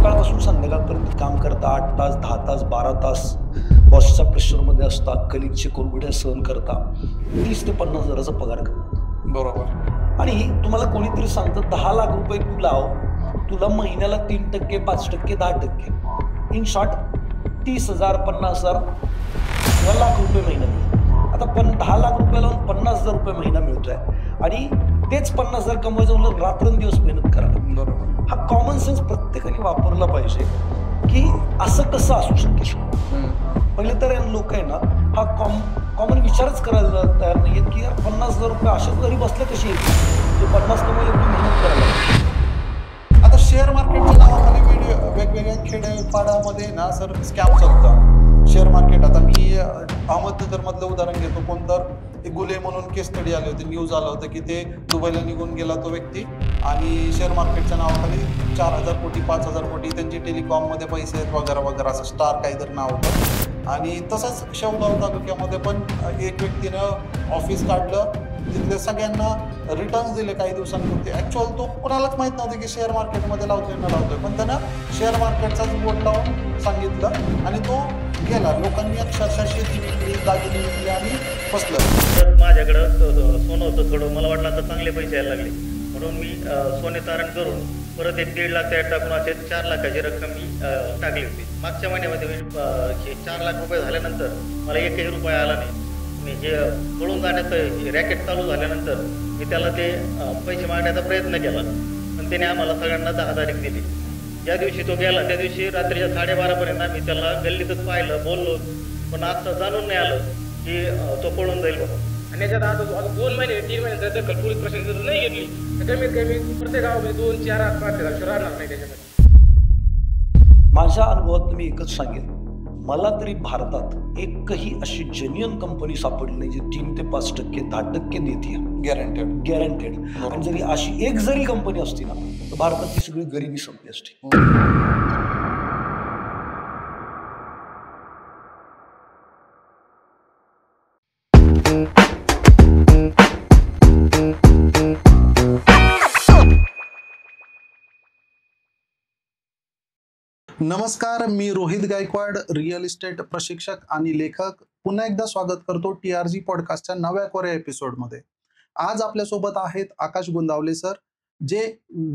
सकाळपासून संध्याकाळपर्यंत काम करता, 8 तास, 10 तास, 12 तास बॉसच्या प्रेशरमध्ये असता, कलिगचे कोरगुड्या सहन करता, 30 ते 50 हजाराचा पगार करा. बरोबर. आणि तुम्हाला कोणीतरी सांगतं 10 लाख रुपये तू लाव, तुला महिन्याला 3%, 5%, 10%, इन शॉर्ट 30,000, 50,000 किंवा लाख रुपये महिना मिळतो. आता 10 लाख रुपये लावून 50,000 रुपये महिना मिळतोय आणि तेच 50,000 कमवायचं म्हणून रात्रंदिवस मेहनत करायला. बरोबर. हा कॉमन सेन्स प्रत्येकाने वापरला पाहिजे की असं कसं असू शकेल. पहिले तर लोक आहे ना हा कॉमन विचारच करायला तयार नाही आहेत की यार 50,000 रुपये अशाच घरी बसले कशी येतील, जे 50 कमायला एवढी मेहनत करायला. आता शेअर मार्केटच्या नावाखाली वेगवेगळ्या खेडेपाड्यामध्ये ना सर स्कॅम चालतात. शेअर मार्केट, आता मी अहमदनगरमधलं उदाहरण घेतो. कोणतर एक गुले म्हणून केस स्टडी आले होते, न्यूज आलं होतं की ते दुबईला निघून गेला तो व्यक्ती आणि शेअर मार्केटच्या नावाखाली 4,000 कोटी 5,000 कोटी त्यांची टेलिकॉममध्ये पैसे आहेत वगैरे वगैरे, असं स्टार काहीतरी नाव होतं. आणि तसंच शेवगाव तालुक्यामध्ये पण एक व्यक्तीनं ऑफिस काढलं, तिथले सगळ्यांना रिटर्न्स दिले काही दिवसांपूर्वी. ॲक्च्युअल तो कोणालाच माहीत नव्हतं की शेअर मार्केटमध्ये लावतोय न लावतोय, पण त्यानं शेअर मार्केटचाच बोट लावून सांगितलं आणि तो गेला. लोकांनी अक्षरशः शेती विकली, दागिने विकली आणि फसलं. माझ्याकडं सोनं होतं थोडं, मला वाटलं आता चांगले पैसे यायला लागले म्हणून मी सोने तारण करून परत एक 1.5 लाख त्यात टाकून असे 4 लाखाची रक्कम मी टाकली होती. मागच्या महिन्यामध्ये मी 4 लाख रुपये झाल्यानंतर मला 1ही रुपया आला नाही. मी हे पळून जाण्याचं रॅकेट चालू झाल्यानंतर मी त्याला ते पैसे मागण्याचा प्रयत्न केला, पण त्याने आम्हाला सगळ्यांना 10 तारीख दिली. ज्या दिवशी तो गेला त्या दिवशी रात्रीच्या 12:30पर्यंत आम्ही त्याला गल्लीतच पाहिलं, बोललो, पण असं जाणून नाही आलं की तो पळून जाईल म्हणून. आणि याच्यात आता 2 महिने 3 महिने दखल पोलीस प्रशासन जर नाही घेतली तर कमीत कमी प्रत्येक गावामध्ये 2, 4, 8, 5 हजार राहणार नाही त्याच्यामध्ये. माझ्या अनुभवात मी एकच सांगेन, मला तरी भारतात एकही अशी जेन्युइन कंपनी सापडली नाही जी 3 ते 5%, 10% देते गॅरंटेड. आणि जरी अशी एक जरी कंपनी असती ना तर भारतात ती सगळी गरिबी संपली असती. नमस्कार, मी रोहित गायकवाड, रिअल इस्टेट प्रशिक्षक आणि लेखक. पुन्हा एकदा स्वागत करतो TRG पॉडकास्टच्या नव्या कोऱ्या एपिसोडमध्ये. आज आपल्यासोबत आहेत आकाश गुंदावले सर, जे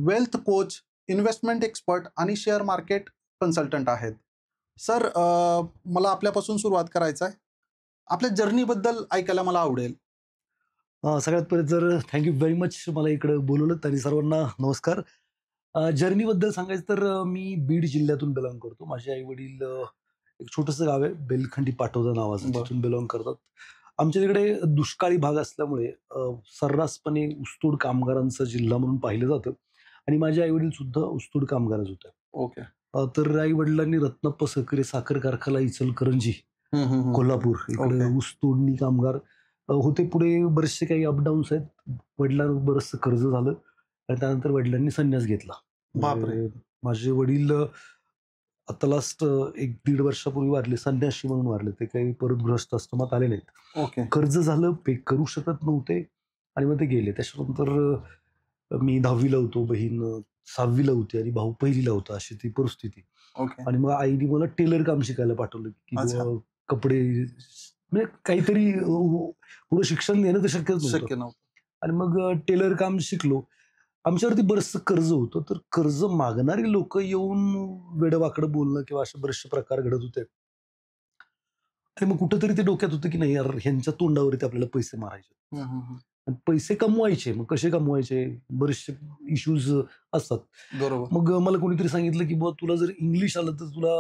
वेल्थ कोच, इन्व्हेस्टमेंट एक्सपर्ट आणि शेअर मार्केट कन्सल्टंट आहेत. सर, मला आपल्यापासून सुरुवात करायचं आहे. आपल्या जर्नीबद्दल ऐकायला मला आवडेल. सगळ्यात पहिले तर थँक्यू व्हेरी मच मला इकडं बोलवलं आणि सर्वांना नमस्कार. जर्नीबद्दल सांगायचं तर मी बीड जिल्ह्यातून बिलॉंग करतो. माझे आई वडील एक छोटंसं गाव आहे बेलखंडी पाटोदा नावाचं, तिथून बिलॉंग करतात. आमच्या तिकडे दुष्काळी भाग असल्यामुळे सर्रासपणे ऊसतोड कामगारांचा जिल्हा म्हणून पाहिलं जातं आणि माझे आई वडील सुद्धा ऊसतोड कामगारच होते. ओके. तर आई वडिलांनी रत्नप्पा सहकारी साखर कारखाना इचलकरंजी, कोल्हापूर इकडे ऊसतोडणी कामगार होते. पुढे बरेचसे काही अपडाऊन्स आहेत. वडिलांना बरंचसं कर्ज झालं आणि त्यानंतर वडिलांनी संन्यास घेतला. बापरे. माझे वडील आता लास्ट 1-1.5 वर्षापूर्वी वारले, संन्यासी म्हणून वारले. ते काही परत गृहस्थाश्रमात आले नाहीत. ओके. कर्ज झालं, पे करू शकत नव्हते आणि मग ते गेले. त्याच्यानंतर मी 10वीला होतो, बहीण 6वीला होती आणि भाऊ 1लीला होता, अशी ती परिस्थिती. आणि मग आईने मला टेलर काम शिकायला पाठवलं की कपडे म्हणजे काहीतरी पुढे शिक्षण घेणं तर शक्यच नव्हतं. आणि मग टेलर काम शिकलो. आमच्यावरती बरंचसं कर्ज होतं, तर कर्ज मागणारी लोक येऊन वेडवाकडं बोलणं किंवा असे बरेचसे प्रकार घडत होते. आणि मग कुठंतरी ते डोक्यात होतं की नाही यार, ह्यांच्या तोंडावरती आपल्याला पैसे मारायचे, पैसे कमवायचे. मग कसे कमवायचे, बरेचसे इश्यूज असतात. बरोबर. मग मला कोणीतरी सांगितलं की बुवा तुला जर इंग्लिश आलं तर तुला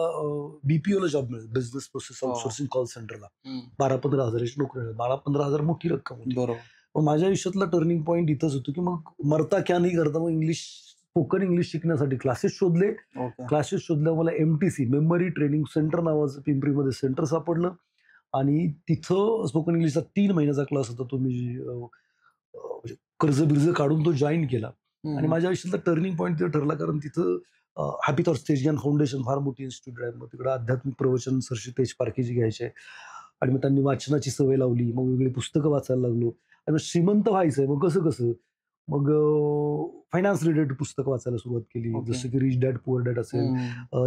BPO ला जॉब मिळेल, बिझनेस प्रोसेस आउटसोर्सिंग कॉल सेंटरला 12-15 हजाराची नोकरी मिळेल. 12-15 हजार मोठी रक्कम होती. बरोबर. मग माझ्या आयुष्यातला टर्निंग पॉईंट इथंच होतं की मग मरता क्या नाही करता मग स्पोकन इंग्लिश शिकण्यासाठी क्लासेस शोधले. क्लासेस शोधल्या मला MTC मेमरी ट्रेनिंग सेंटर नावाचं पिंपरीमध्ये सेंटर सापडलं आणि तिथं स्पोकन इंग्लिशचा 3 महिन्याचा क्लास होता. तो मी कर्ज बिर्ज काढून तो जॉईन केला आणि माझ्या आयुष्यातला टर्निंग पॉईंट तिथं ठरला. कारण तिथं हॅपी थॉट्स तेजज्ञान फाउंडेशन फार मोठी इन्स्टिट्यूट आहे. मग तिकडं आध्यात्मिक प्रवचन सरशी तेज पारखेजी घ्यायचे आणि मग त्यांनी वाचनाची सवय लावली. मग वेगळी पुस्तकं वाचायला लागलो आणि मग श्रीमंत व्हायचंय. मग कसं मग फायनान्स रिलेटेड पुस्तकं वाचायला सुरुवात केली, Okay. जसं की रिच डॅड पुअर डॅड असेल,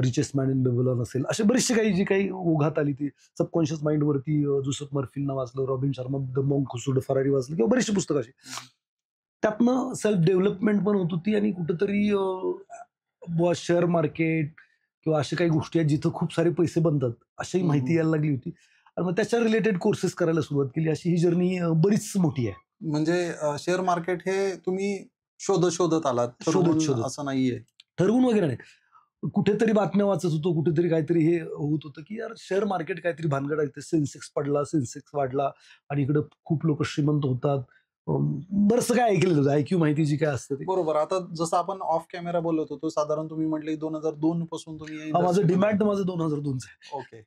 रिचेस्ट मॅन इन बेबीलोन असेल, असे बरेचसे काही जी काही ओघात आली ती सबकॉन्शियस माइंडवरती जोसेफ मर्फींना वाचलं, Robin Sharma the monk who sold Ferrari वाचलं किंवा बरेचसे पुस्तकं अशी. त्यातनं सेल्फ डेव्हलपमेंट पण होत होती आणि कुठंतरी शेअर मार्केट किंवा अशा काही गोष्टी आहेत जिथं खूप सारे पैसे बनतात अशाही माहिती यायला लागली होती. आणि मग त्याच्या रिलेटेड कोर्सेस करायला सुरुवात केली. अशी ही जर्नी बरीच मोठी आहे. म्हणजे शेअर मार्केट हे तुम्ही शोधत आलात, ठरवून शोधत. असं नाहीये. ठरवून वगैरे नाही. कुठेतरी बातम्या वाचत होतो, कुठेतरी काहीतरी हे होत होतं की यार शेअर मार्केट काहीतरी भानगड आहे. सेन्सेक्स पडला, सेन्सेक्स वाढला आणि इकडं खूप लोक श्रीमंत होतात. बरंचसं काय ऐकलेलं होतं, IQ माहिती जी काय असते ते. बरोबर. आता जसं आपण ऑफ कॅमेरा बोलत होतो, साधारण तुम्ही म्हटले 2002 पासून तुम्ही या माझं industry डिमॅट माझं 2002च आहे. ओके.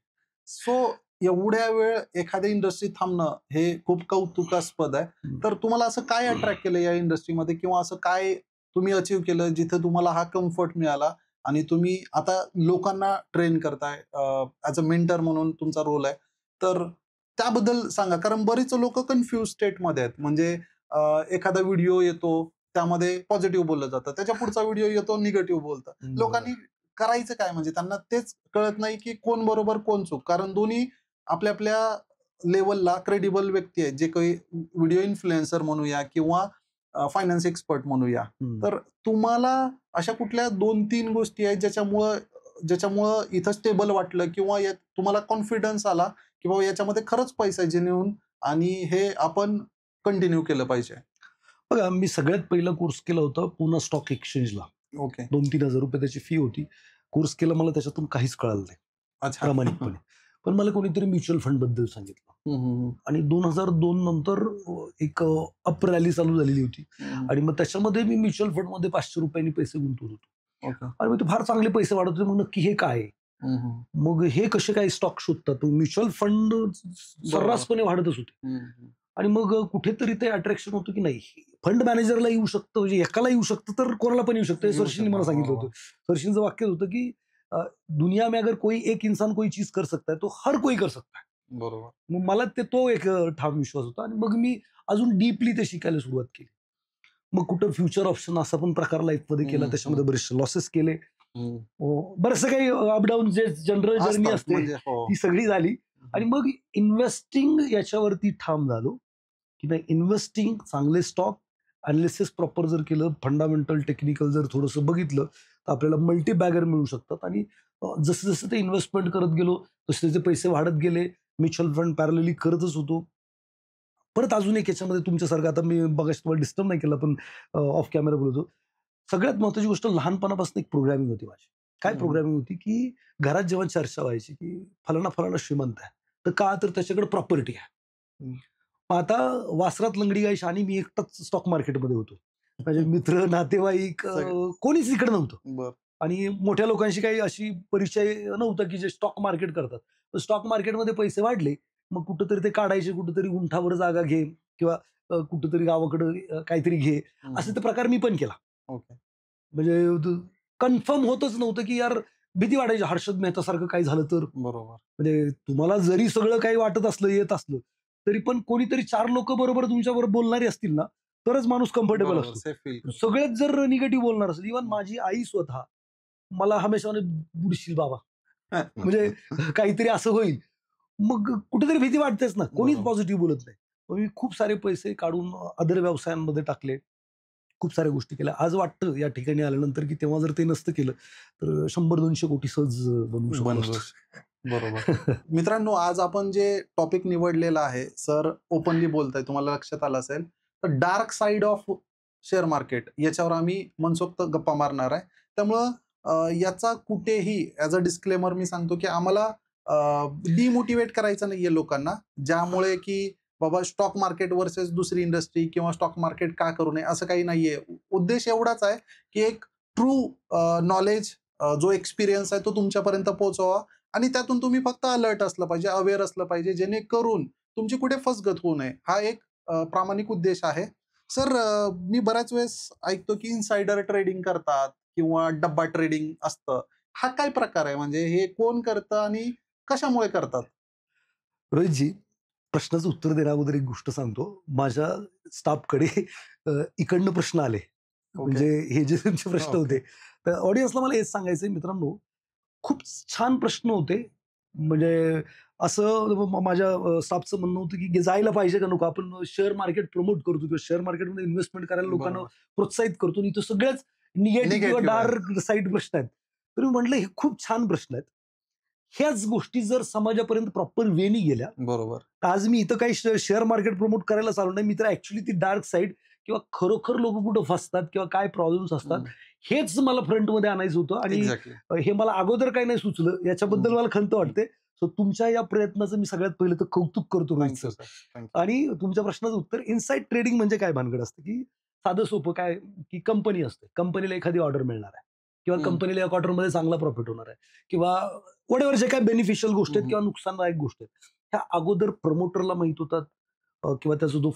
सो एवढ्या वेळ एखाद्या इंडस्ट्रीत थांबणं हे खूप कौतुकास्पद आहे. हम्म. तर तुम्हाला असं काय अट्रॅक्ट केलं या इंडस्ट्रीमध्ये, किंवा असं काय तुम्ही अचीव्ह केलं जिथे तुम्हाला हा कम्फर्ट मिळाला आणि तुम्ही आता लोकांना ट्रेन करताय, ऍज अ मेंटर म्हणून तुमचा रोल आहे. तर त्याबद्दल सांगा, कारण बरीच लोक कन्फ्युज स्टेटमध्ये आहेत. म्हणजे एखादा व्हिडिओ येतो त्यामध्ये पॉझिटिव्ह बोललं जातं, त्याच्या पुढचा व्हिडिओ येतो निगेटिव्ह बोलतं. लोकांनी करायचं काय, म्हणजे त्यांना तेच कळत नाही की कोण बरोबर कोण चूक. कारण दोन्ही आपल्या आपल्या लेवलला क्रेडिबल व्यक्ती आहेत, जे काही व्हिडिओ इन्फ्लुएन्सर म्हणूया किंवा फायनान्स एक्सपर्ट म्हणूया. तर तुम्हाला अशा कुठल्या 2-3 गोष्टी आहेत ज्याच्यामुळं इथं स्टेबल वाटलं, किंवा तुम्हाला कॉन्फिडन्स आला की बाबा याच्यामध्ये खरंच पैसा आहे जेन्युइन आणि हे आपण कंटिन्यू केलं पाहिजे? बघा, मी सगळ्यात पहिला कोर्स केला होता पुणे स्टॉक एक्सचेंजला. ओके. 2-3 हजार रुपये त्याची फी होती. कोर्स केला, मला त्याच्यातून काहीच कळालं नाही अच्छा. प्रामाणिकपणे. पण मला कोणीतरी म्युच्युअल फंड बद्दल सांगितलं आणि 2002 नंतर एक अप रॅली चालू झालेली होती आणि मग त्याच्यामध्ये मी म्युच्युअल फंड मध्ये 500 रुपयांनी पैसे गुंतवत होतो. ओके. आणि मग ते फार चांगले पैसे वाढत होते. मग नक्की हे काय आहे? मग हे कसे काय स्टॉक शोधतात? म्युच्युअल फंड सर्रासपणे वाढतच होते. आणि मग कुठेतरी ते अट्रॅक्शन होतं की नाही, फंड मॅनेजरला येऊ शकतं, म्हणजे एकाला येऊ शकतं तर कोणाला पण येऊ शकतं. हे सर्शीने मला सांगितलं होतं. सर्शींचं वाक्य होतं की दुनिया में अगर कोई एक इंसान कोई चीज कर सकता है तो हर कोई कर सकता है. बरोबर. मग मला तो एक ठाम विश्वास होता आणि मग मी अजून डीपली ते शिकायला सुरुवात केली. मग कुठं फ्युचर ऑप्शन असा पण प्रकार लाईफमध्ये केला, त्याच्यामध्ये बरेचसे लॉसेस केले, बरंचसं काही अपडाऊन जे जनरल जर्नी असते म्हणजे ती सगळी झाली. आणि मग इन्व्हेस्टिंग याच्यावरती ठाम झालो की नाही, इन्व्हेस्टिंग, चांगले स्टॉक अनालिसिस प्रॉपर जर केलं, फंडामेंटल टेक्निकल जर थोडंसं बघितलं तर आपल्याला मल्टी बॅगर मिळू शकतात. आणि जसं जसं ते इन्व्हेस्टमेंट करत गेलो तसे त्याचे पैसे वाढत गेले. म्युच्युअल फंड पॅरलली करतच होतो. परत अजून एक याच्यामध्ये तुमच्यासारखं, आता मी बघायचं तुम्हाला डिस्टर्ब नाही केलं, पण ऑफ कॅमेरा बोलतो, सगळ्यात महत्वाची गोष्ट, लहानपणापासून एक प्रोग्रामिंग होती माझी. काय प्रोग्रामिंग होती की घरात जेव्हा चर्चा व्हायची की फलाना श्रीमंत आहे, तर का, तर त्याच्याकडे प्रॉपर्टी आहे. आता वासरात लंगडी गाय शानी, मी एकटाच स्टॉक मार्केटमध्ये होतो. माझे मित्र, नातेवाईक कोणीच इकडे नव्हतं. आणि मोठ्या लोकांशी काही अशी परिचय नव्हता की जे स्टॉक मार्केट करतात. स्टॉक मार्केटमध्ये पैसे वाढले, मग कुठंतरी ते काढायचे, कुठंतरी गुंठावर जागा घे किंवा कुठंतरी गावाकडं काहीतरी घे, असे ते प्रकार मी पण केला. म्हणजे कन्फर्म होतच नव्हतं की यार, भीती वाटायची हर्षद मेहतासारखं काही झालं तर. बरोबर. म्हणजे तुम्हाला जरी सगळं काही वाटत असलं, येत असलं, तरी पण कोणीतरी 4 लोक बरोबर तुमच्याबरोबर बोलणारी असतील ना, तरच माणूस कम्फर्टेबल असतो. सगळेच जर निगेटिव्ह बोलणार असेल, इव्हन माझी आई स्वतः मला हमेशा बुडशील बाबा, म्हणजे काहीतरी असं होईल, मग कुठेतरी भीती वाटतेच ना, कोणीच पॉझिटिव्ह बोलत नाही. मग मी खूप सारे पैसे काढून अदर व्यवसायांमध्ये टाकले, खूप साऱ्या गोष्टी केल्या. आज वाटतं या ठिकाणी आल्यानंतर की तेव्हा जर ते नसतं केलं तर 100-200 कोटी सहज बनवू शकतो. बरोबर. मित्रांनो, आज आपण जे टॉपिक निवडलेला आहे, सर ओपनली बोलताय, तुम्हाला लक्षात आलं असेल, तर dark side of share market याच्यावर आम्ही मनसोक्त गप्पा मारणार आहे. त्यामुळं याचा कुठेही ऍज अ डिस्क्लेमर मी सांगतो की आम्हाला डिमोटिवेट करायचं नाहीये लोकांना, ज्यामुळे की बाबा स्टॉक मार्केट वर्सेस दुसरी इंडस्ट्री किंवा स्टॉक मार्केट का करू नये, असं काही नाहीये. उद्देश एवढाच आहे की एक ट्रू नॉलेज, जो एक्सपिरियन्स आहे तो तुमच्यापर्यंत पोहोचवा आणि त्यातून तुम्ही फक्त अलर्ट असलं पाहिजे, अवेअर असलं पाहिजे, जेणेकरून तुमची कुठे फसगत होऊ नये. हा एक प्रामाणिक उद्देश आहे. सर, मी बऱ्याच वेळेस ऐकतो की इनसाइडर ट्रेडिंग करतात किंवा डब्बा ट्रेडिंग असतं. हा काय प्रकार आहे? म्हणजे हे कोण करतं आणि कशामुळे करतात? रोहितजी, प्रश्नाचं उत्तर देण्या अगोदर एक गोष्ट सांगतो. माझ्या स्टाफकडे इकडनं प्रश्न आले. म्हणजे हे जे तुमचे प्रश्न होते, तर ऑडियन्सला मला हेच सांगायचंय मित्रांनो, खूप छान प्रश्न होते. म्हणजे असं माझ्या स्टाफचं म्हणणं होतं की जायला पाहिजे का नको, आपण शेअर मार्केट प्रमोट करतो किंवा शेअर मार्केटमध्ये इन्व्हेस्टमेंट करायला लोकांना प्रोत्साहित करतो, आणि तो सगळ्याच निगेटिव्ह किंवा डार्क साईड प्रश्न आहेत. तर मी म्हटलं हे खूप छान प्रश्न आहेत. ह्याच गोष्टी जर समाजापर्यंत प्रॉपर वेनी गेल्या, बरोबर. आज मी इथं काही शेअर मार्केट प्रमोट करायला चालू नाही, मी तर ऍक्च्युली ती डार्क साईड किंवा खरोखर लोक कुठं फसतात किंवा काय प्रॉब्लेम्स असतात हेच मला फ्रंटमध्ये आणायचं होतं. आणि हे मला अगोदर काही नाही सुचलं, याच्याबद्दल मला खंत वाटते. सो तुमच्या या प्रयत्नाचं मी सगळ्यात पहिलं तर कौतुक करतो रोहित सर. आणि तुमच्या प्रश्नाचं उत्तर, इनसाइड ट्रेडिंग म्हणजे काय भानगड असतं, की साधं सोपं काय, की कंपनी असते, कंपनीला एखादी ऑर्डर मिळणार आहे किंवा कंपनीला या क्वार्टरमध्ये चांगला प्रॉफिट होणार आहे किंवा वॉटेव्हर जे काय बेनिफिशियल गोष्टी आहेत किंवा नुकसानदायक गोष्टी आहेत, ह्या अगोदर प्रमोटरला माहित होतात किंवा त्याचा जो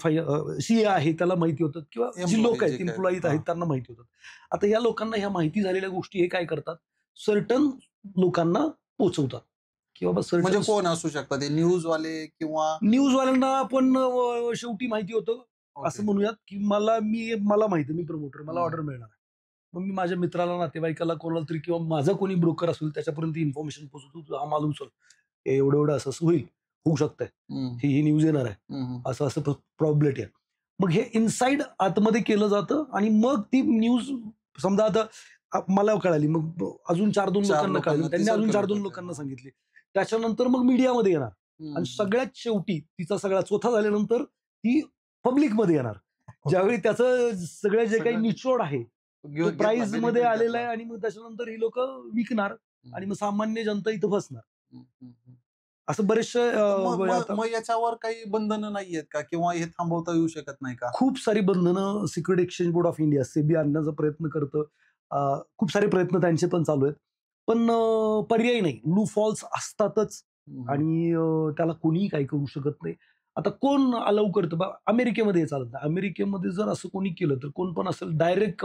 सीए आहे त्याला माहिती होतात किंवा जी लोक आहेत एम्प्लॉई आहेत त्यांना माहिती होतात. आता या लोकांना ह्या माहिती झालेल्या गोष्टी हे काय करतात, सर्टन लोकांना पोहोचवतात किंवा म्हणजे कोण असू शकतात, न्यूजवाले किंवा न्यूजवाल्यांना पण शेवटी माहिती होतं. असं म्हणूयात की मला माहिती, मी प्रमोटर, मला ऑर्डर मिळणार आहे. मग मी माझ्या मित्राला, नातेवाईकाला, कोणाला तरी किंवा माझा कोणी ब्रोकर असेल त्याच्यापर्यंत इन्फॉर्मेशन पोहोचवतो, हा माल उचल, एवढं असं होऊ शकतंय, ही न्यूज येणार आहे, असं प्रॉबिलिटी आहे. मग हे इनसाइड आतमध्ये केलं जातं आणि मग ती न्यूज समजा आता मला कळाली, मग अजून 4-2 लोकांना कळाली, त्यांनी अजून 4-2 लोकांना सांगितली, त्याच्यानंतर मग मीडियामध्ये येणार आणि सगळ्यात शेवटी तिचा सगळा चोथा झाल्यानंतर ती पब्लिकमध्ये येणार, ज्यावेळी त्याचं सगळं जे काही निचोड आहे प्राइस मध्ये आलेला आहे, आणि मग त्याच्यानंतर ही लोक विकणार आणि मग सामान्य जनता इथं फसणार. असं बरेचसे मग याच्यावर काही बंधनं नाहीयेत का, किंवा हे थांबवता येऊ शकत नाही का? खूप सारी बंधनं security exchange board of India, SEBI, आणण्याचा प्रयत्न करतं. खूप सारे प्रयत्न त्यांचे पण चालू आहेत, पण पर्याय नाही, लू फॉल्स असतातच आणि त्याला कोणीही काही करू शकत नाही. आता कोण अलाउ करतं बा, अमेरिकेमध्ये हे चालत नाही. अमेरिकेमध्ये जर असं कोणी केलं तर कोण पण असेल डायरेक्ट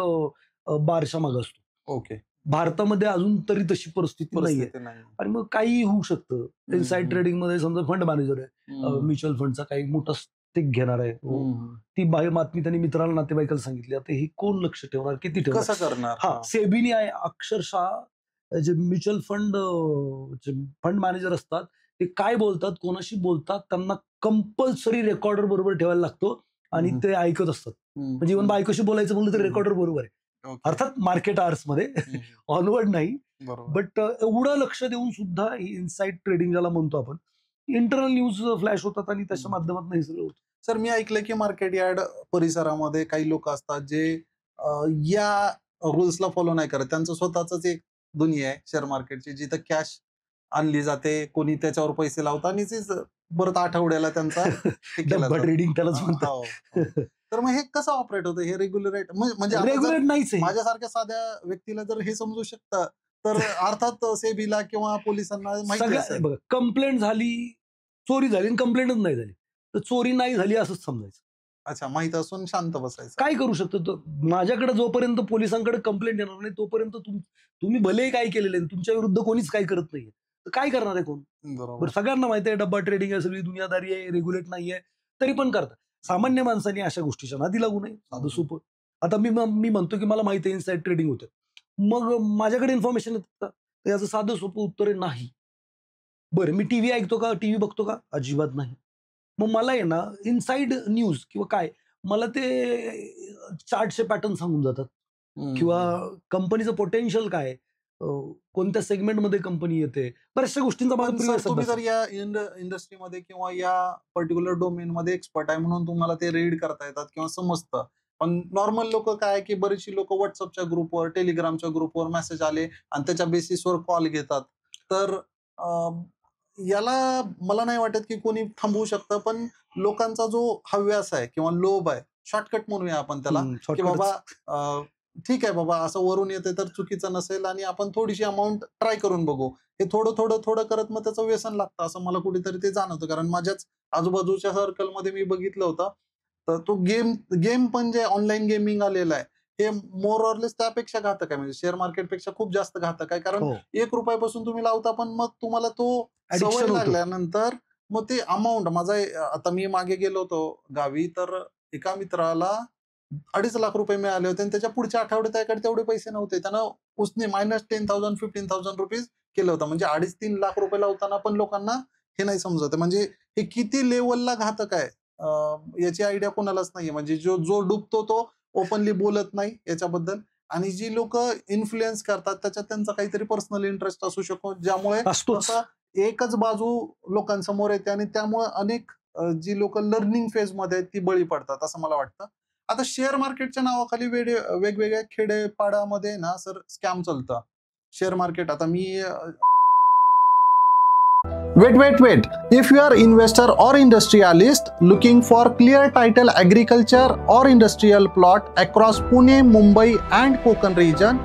बारच्या मागे असतो. ओके. भारतामध्ये अजून तरी तशी परिस्थिती नाहीये आणि मग काही होऊ शकतं. इनसाइड ट्रेडिंग मध्ये समजा फंड मॅनेजर आहे, म्युच्युअल फंडचा काही मोठा स्टेक घेणार आहे, ती बाहेर बातमी त्यांनी मित्राला, नातेवाईकाला सांगितली, आता ही कोण लक्ष ठेवणार, किती ठेवणार, कसं करणार? हा, सेबीने आहे अक्षरशः जे म्युच्युअल फंड मॅनेजर असतात ते काय बोलतात, कोणाशी बोलतात, त्यांना कंपल्सरी रेकॉर्डर बरोबर ठेवायला लागतो आणि ते ऐकत असतात. म्हणजे इव्हन बायकोशी बोलायचं म्हणलं तर रेकॉर्डर बरोबर आहे, अर्थात मार्केट आवर्स मध्ये, ऑनवर्ड नाही. बट एवढं लक्ष देऊन सुद्धा इनसाइड ट्रेडिंग ज्याला म्हणतो आपण, इंटरनल न्यूज फ्लॅश होतात आणि त्याच्या माध्यमातून हे सगळं होतं. सर, मी ऐकलं की मार्केट यार्ड परिसरामध्ये काही लोक असतात जे या रूल्सला फॉलो नाही करत, त्यांचं स्वतःच एक दुनिया आहे शेअर मार्केटची, जिथं कॅश आणली जाते, कोणी त्याच्यावर पैसे लावतात आणि परत आठवड्याला त्यांचा ट्रेडिंग त्यालाच म्हणतात. तर मग हे कसं ऑपरेट होतं, हे रेग्युलेट म्हणजे रेग्युलेट नाहीच आहे. माझ्यासारख्या साध्या व्यक्तीला जर हे समजू शकतं तर अर्थात सेबीला किंवा पोलिसांना माहिती असेल. बघा, कंप्लेंट झाली, चोरी झाली आणि कंप्लेंटच नाही झाली तर चोरी नाही झाली असंच समजायचं. अच्छा, माहित असून शांत बसायचं. काय करू शकतो, माझ्याकडे जोपर्यंत पोलिसांकडे कंप्लेंट येणार नाही तोपर्यंत तुम्ही भलेही काय केलेलं आहे, तुमच्या विरुद्ध कोणीच काय करत नाहीये, तर काय करणार आहे कोण? बरोबर. सगळ्यांना माहिती आहे डब्बा ट्रेडिंग आहे, सगळी दुनियादारी आहे, रेग्युलेट नाहीये, तरी पण करतात. सामान्य माणसांनी अशा गोष्टीच्या नादी लागू नये, साधं सोपं. आता मी म्हणतो की मला माहिती आहे इनसाइड ट्रेडिंग होतं, मग माझ्याकडे इन्फॉर्मेशन येतं, तर याचं साधं सोपं उत्तर आहे नाही. बरं, मी टीव्ही ऐकतो का, टीव्ही बघतो का? अजिबात नाही. मग मला आहे ना इनसाइड न्यूज किंवा काय, मला ते चार्टचे पॅटर्न सांगून जातात किंवा कंपनीचं पोटेन्शियल काय, कोणत्या सेगमेंटमध्ये कंपनी येते, बऱ्याचशा गोष्टींचा तुम्ही जर या इंडस्ट्रीमध्ये किंवा या पर्टिक्युलर डोमेन मध्ये एक्सपर्ट आहे म्हणून तुम्हाला ते रीड करता येतात किंवा समजतं. पण नॉर्मल लोक काय की बरीचशी लोक व्हॉट्सअपच्या ग्रुपवर, टेलिग्रामच्या ग्रुपवर मेसेज आले आणि त्याच्या बेसिसवर कॉल घेतात. तर याला मला नाही वाटत की कोणी थांबवू शकतं, पण लोकांचा जो हव्यास आहे किंवा लोभ आहे, शॉर्टकट म्हणूया आपण त्याला, की बाबा ठीक आहे बाबा, असं वरून येते तर चुकीचं नसेल आणि आपण थोडीशी अमाऊंट ट्राय करून बघू, हे थोडं करत मग त्याचं व्यसन लागतं असं मला कुठेतरी ते जाणवतं. कारण माझ्याच आजूबाजूच्या सर्कलमध्ये मी बघितलं होतं, तर तो गेम पण जे ऑनलाईन गेमिंग आलेलं आहे हे मोर ऑरलेस त्यापेक्षा घातक आहे, म्हणजे शेअर मार्केटपेक्षा खूप जास्त घातक आहे. कारण 1 रुपयापासून तुम्ही लावता, पण मग तुम्हाला तो सवय लागल्यानंतर मग ते अमाऊंट आता मी मागे गेलो होतो गावी, तर एका मित्राला 2.5 लाख रुपये मिळाले होते आणि त्याच्या पुढच्या आठवड्यात त्याकडे तेवढे पैसे नव्हते. त्यानं उसने -10,000 15,000 रुपीज केलं होतं. म्हणजे 2.5-3 लाख रुपये लावताना पण लोकांना हे नाही समजत आहे. म्हणजे हे किती लेवलला घातक आहे याची आयडिया कोणालाच नाहीये. म्हणजे जो डुबतो तो ओपनली बोलत नाही याच्याबद्दल, आणि जी लोक इन्फ्लुएन्स करतात त्याच्यात त्यांचा काहीतरी पर्सनल इंटरेस्ट असू शकतो, ज्यामुळे असतोच. एकच बाजू लोकांसमोर येते आणि त्यामुळे अनेक जी लोक लर्निंग फेज मध्ये आहेत ती बळी पडतात असं मला वाटतं. आता शेअर मार्केटच्या नावाखाली वेगवेगळ्या खेडेपाड्यामध्ये ना सर स्कॅम चालतं. शेअर मार्केट आता मी Wait. If you are investor or industrialist looking for clear title agriculture or industrial plot across Pune, Mumbai and Konkan region,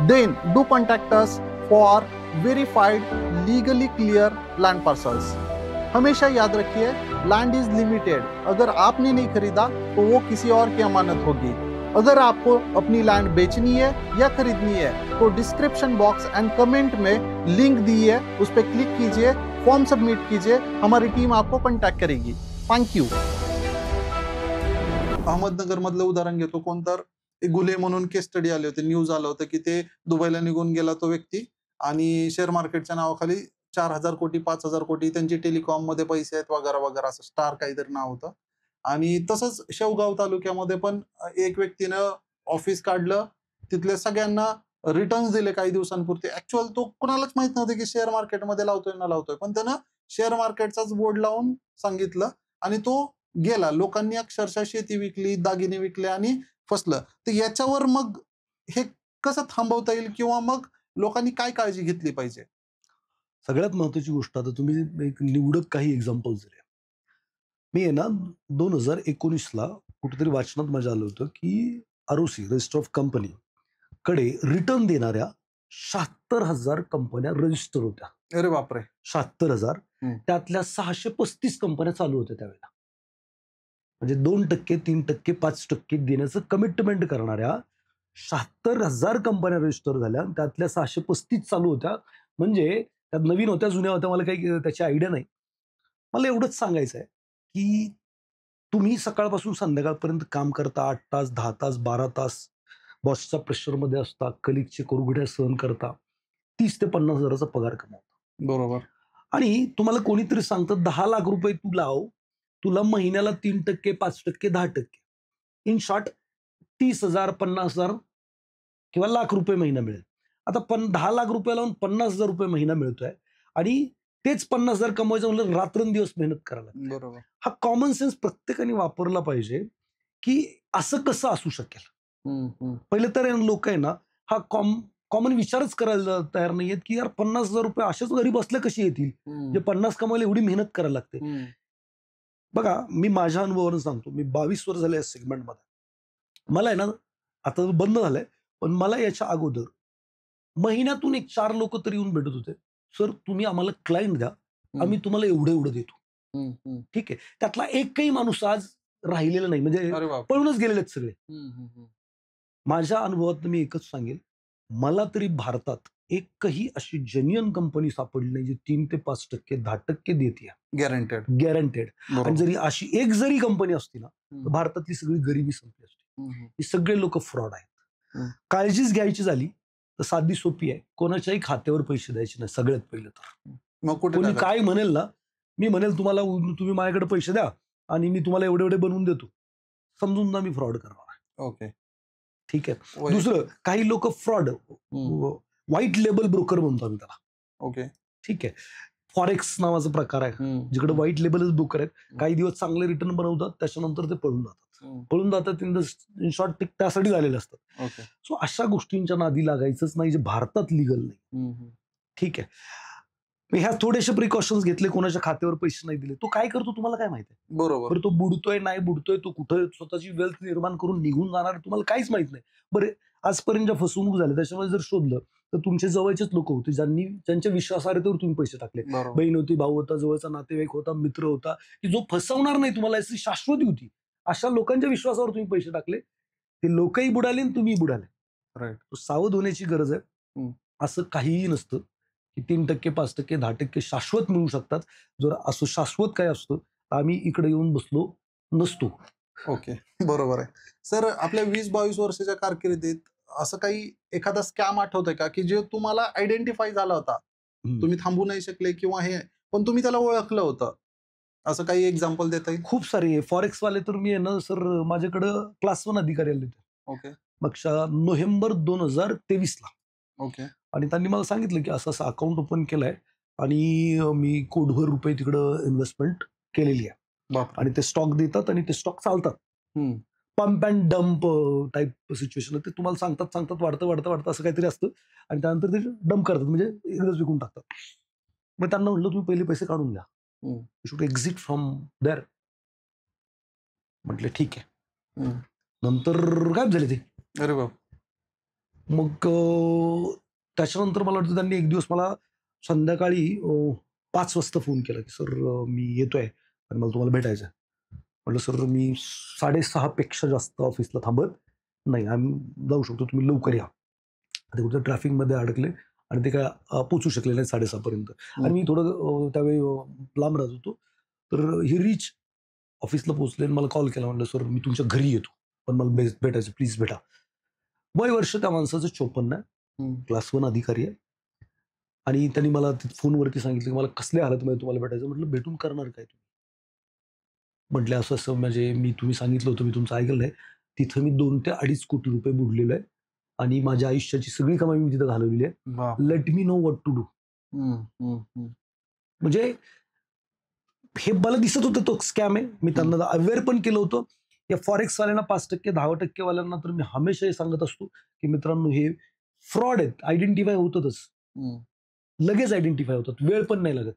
then do contact us for verified legally clear land parcels. हमेशा याद रखिए, land is limited. अगर आपने नहीं खरीदा तो वो किसी और की अमानत होगी. अगर आपको अपनी लैंड बेचनी है या खरीदनी है तो डिस्क्रिप्शन बॉक्स एंड कमेंट में लिंक दी है, उस पर क्लिक कीजिए, फॉर्म सबमिट कीजिए, हमारी टीम आपको कॉन्टैक्ट करेगी. Thank you. अहमदनगर मधलं उदाहरण घेतो. कोणतर एक गुले म्हणून केस स्टडी आले होते, न्यूज आलं होतं की ते दुबईला निघून गेला तो व्यक्ती, आणि शेअर मार्केटच्या नावाखाली 4,000 कोटी 5,000 कोटी त्यांचे टेलिकॉम मध्ये पैसे आहेत वगैरे वगैरे, असं स्टार काहीतरी नाव होतं. आणि तसंच शेवगाव तालुक्यामध्ये पण एक व्यक्तीनं ऑफिस काढलं, तिथल्या सगळ्यांना रिटर्न्स दिले काही दिवसांपुरते. ऍक्च्युअल तो कोणालाच माहित नव्हतं की शेअर मार्केटमध्ये लावतोय ना लावतोय, पण त्यानं शेअर मार्केटचाच बोर्ड लावून सांगितलं आणि तो गेला. लोकांनी अक्षरशः शेती विकली, दागिने विकले आणि फसलं. तर याच्यावर मग हे कसं थांबवता येईल, किंवा मग लोकांनी काय काळजी घेतली पाहिजे? सगळ्यात महत्वाची गोष्ट, आता तुम्ही एक निवडक काही एक्झाम्पल्स दिले. मी आहे ना 2019ला कुठेतरी वाचनात माझ्या आलं होतं की ROC रजिस्टर ऑफ कंपनी कडे रिटर्न देणाऱ्या 76,000 कंपन्या रजिस्टर होत्या. अरे बापरे. 76,000. त्यातल्या 635 कंपन्या चालू होत्या त्यावेळेला. म्हणजे 2%, 3%, 5% देण्याचं कमिटमेंट करणाऱ्या 76,000 कंपन्या रजिस्टर झाल्या. त्यातल्या 635 चालू होत्या. म्हणजे त्यात नवीन होत्या, जुन्या होत्या, मला काही त्याची आयडिया नाही. मला एवढंच सांगायचं आहे की तुम्ही सकाळपासून संध्याकाळपर्यंत काम करता, 8 तास, 10 तास, 12 तास, बॉसच्या प्रेशरमध्ये असता, कलिगचे कुरघुड्या सहन करता, 30 ते 50 हजाराचा पगार कमावता. बरोबर. आणि तुम्हाला कोणीतरी सांगतं 10 लाख रुपये तू लाव, तुला महिन्याला 3%, 5%, 10%, इन शॉर्ट 30,000, 50,000 किंवा लाख रुपये महिना मिळेल. आता 10 लाख रुपये लावून 50,000 रुपये महिना मिळतोय आणि तेच 50,000 कमवायचं म्हणलं रात्रंदिवस मेहनत करायला लागते. बरोबर. हा कॉमन सेन्स प्रत्येकाने वापरला पाहिजे की असं कसं असू शकेल. पहिले तर लोक आहे ना हा कॉमन विचारच करायला तयार नाहीयेत की यार 50,000 रुपये अशाच घरी बसले कशी येतील, जे 50 कमायला एवढी मेहनत करायला लागते. बघा, मी माझ्या अनुभवावरून सांगतो, मी 22 वर्ष झाले या सेगमेंटमध्ये. मला आहे ना, आता बंद झालंय, पण मला याच्या अगोदर महिन्यातून 4 लोक तरी येऊन भेटत होते. सर तुम्ही आम्हाला क्लायंट द्या, आम्ही तुम्हाला एवढं देतो. ठीक आहे. त्यातला एकही माणूस आज राहिलेला नाही, म्हणजे पळूनच गेलेले आहेत सगळे. माझ्या अनुभवात मी एकच सांगेल, मला तरी भारतात एकही अशी जेन्युइन कंपनी सापडली नाही जी 3 ते 5%, 10% देते. गॅरंटेड. आणि जरी अशी एक जरी कंपनी असती ना, तर भारतातली सगळी गरिबी संपली असते. ही सगळे लोक फ्रॉड आहेत. काळजीच घ्यायची झाली तर साधी सोपी आहे, कोणाच्याही खात्यावर पैसे द्यायचे नाही सगळ्यात पहिलं तर. मग कोणी काय म्हणेल ना, मी म्हणेल तुम्ही माझ्याकडे पैसे द्या आणि मी तुम्हाला एवढे बनवून देतो, समजून ना मी फ्रॉड करणार. ओके, ठीक आहे. दुसरं, काही लोक फ्रॉड, व्हाईट लेबल ब्रोकर म्हणतो आम्ही त्याला. ओके, ठीक आहे. फॉरेक्स नावाचा प्रकार आहे, जिकडे व्हाईट लेबलच ब्रोकर आहेत. काही दिवस चांगले रिटर्न बनवतात, त्याच्यानंतर ते पळून जातात. इन शॉर्ट त्यासाठी झालेले असतात. सो अशा गोष्टींच्या नादी लागायचंच नाही जे भारतात लिगल नाही. ठीक आहे. ह्या थोडेसे प्रिकॉशन्स घेतले, कोणाच्या खात्यावर पैसे नाही दिले, तो काय करतो तुम्हाला काय माहिती आहे? बरोबर. तो बुडतोय नाही बुडतोय, तो कुठे स्वतःची वेल्थ निर्माण करून निघून जाणार तुम्हाला काहीच माहित नाही. बरं, आजपर्यंत ज्या फसवणूक झाल्या त्याच्यामध्ये जर शोधलं तर तुमचे जवळचेच लोक होते ज्यांच्या विश्वासार्हतेवर तुम्ही पैसे टाकले. बहीण होती, भाऊ होता, जवळचा नातेवाईक होता, मित्र होता, की जो फसवणार नाही तुम्हाला याची शाश्वती होती. अशा लोकांच्या विश्वासावर तुम्ही पैसे टाकले, ते लोकही बुडाले आणि तुम्ही बुडाले. सावध होण्याची गरज आहे. असं काहीही नसतं. की 3%, 5%, 10% शाश्वत मिळू शकतात. जर असं शाश्वत काय असतं तर आम्ही इकडे येऊन बसलो नसतो. ओके. बरोबर आहे. सर आपल्या 20-22 वर्षाच्या कारकिर्दीत असं काही एखादा स्कॅम आठवतंय का, की जे तुम्हाला आयडेंटिफाय झाला होता? हम्म. तुम्ही थांबू नाही शकले किंवा हे पण तुम्ही त्याला ओळखलं होतं. असं काही एक्झाम्पल देता येईल? खूप सारे फॉरेक्स वाले तर मी आहे ना सर, माझ्याकडं क्लास 1 अधिकारी आले होते ओके, मागच्या नोव्हेंबर 2023ला. ओके. आणि त्यांनी मला सांगितलं की असं असं अकाउंट ओपन केलंय आणि मी कोटभर रुपये तिकडं इन्व्हेस्टमेंट केलेली आहे बापरे! आणि ते स्टॉक देतात आणि ते स्टॉक चालतात. हं. Pump and dump type situation ते तुम्हाला सांगतात वाढतं असं काहीतरी असतं आणि त्यानंतर ते डंप करतात, म्हणजे एकदाच विकून टाकतात. मग त्यांना म्हटलं तुम्ही पहिले पैसे काढून घ्या, हं. You should exit from there. म्हटलं ठीक आहे. हं. नंतर गायब झाले ते. अरे बाप! मग त्याच्यानंतर मला वाटतं त्यांनी एक दिवस मला संध्याकाळी 5 वाजता फोन केला की सर मी येतोय आणि मला तुम्हाला भेटायचं आहे. म्हटलं सर मी 6:30 पेक्षा जास्त ऑफिसला थांबत नाही, आम्ही जाऊ शकतो, तुम्ही लवकर या. ते कुठं ट्रॅफिकमध्ये अडकले आणि ते काय पोचू शकले नाही 6:30 पर्यंत. आणि मी थोडं त्यावेळी लांब राहत होतो. तर ही रिच ऑफिसला पोहोचले आणि मला कॉल केला. म्हटलं सर मी तुमच्या घरी येतो पण मला भेटायचं, प्लीज भेटा. वय वर्ष त्या माणसाचं 54 आहे. हं. क्लास 1 अधिकारी आहे आणि त्यांनी मला फोनवरती सांगितलं की मला कसल्या हालतमध्ये तुम्हाला भेटायचं. म्हटलं भेटून करणार काय तुम्ही? म्हटलं असं असं म्हणजे मी तुम्ही सांगितलं होतं, मी तुमचं ऐकलं नाही. तिथं मी 2 ते 2.5 कोटी रुपये बुडलेलो आहे आणि माझ्या आयुष्याची सगळी कमाई मी तिथं घालवलेली आहे. बाप! Let me know what to do. हं, हं, हं. म्हणजे हे मला दिसत होतं तो स्कॅम आहे. मी त्यांना अवेअर पण केलं होतं. या फॉरेक्स वाल्यांना 5%, 10% वाल्यांना तर मी हमेशा हे सांगत असतो की मित्रांनो हे फ्रॉड आहेत. आयडेंटिफाय होतातच. हं. लगेच आयडेंटिफाय होतात. वेळ पण नाही लागत.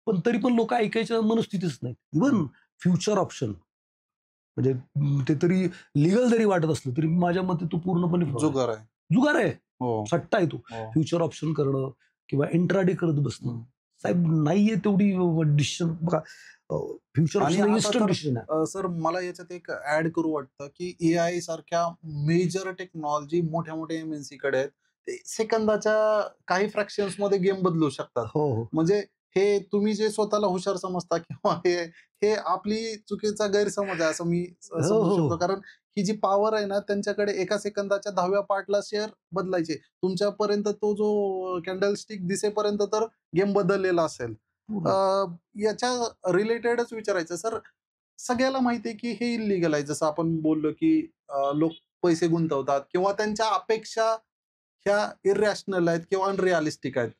पण तरी पण लोक ऐकायच्या मनस्थितीच नाही. इव्हन फ्युचर ऑप्शन म्हणजे ते तरी लीगल जरी वाटत असलं तरी माझ्या मते तो पूर्णपणे fraud आहे. जुगार आहे. जुगार आहे. हो, सट्टा आहे तो. हो. फ्युचर ऑप्शन करणं किंवा इंट्राडे करत बसणं. हं. साहेब नाहीये तेवढी डिसिजन बघा. फ्युचर आणि ऑप्शन आता इन्स्टंट तर डिसिजन आहे. सर मला याच्यात एक ऍड करू वाटतं, की एआय सारख्या मेजर टेक्नॉलॉजी मोठ्या MNC कडे आहेत. ते सेकंदाच्या काही फ्रॅक्शन्स मध्ये गेम बदलू शकतात. हो, हो. म्हणजे हे तुम्ही जे स्वतःला हुशार समजता किंवा हे आपली चुकीचा गैरसमज आहे असं मी हो, समजू हो. शकतो. कारण ही जी पॉवर आहे ना त्यांच्याकडे एका सेकंदाच्या 10व्या पार्टला शेअर बदलायचे. तुमच्यापर्यंत तो जो कॅन्डल स्टिक दिसेपर्यंत तर गेम बदललेला असेल. याच्या रिलेटेडच विचारायचं सर, सगळ्याला माहिती आहे की हे इलिगल आहे. जसं आपण बोललो की लोक पैसे गुंतवतात किंवा त्यांच्या अपेक्षा ह्या इरॅशनल आहेत किंवा अनरिअलिस्टिक आहेत.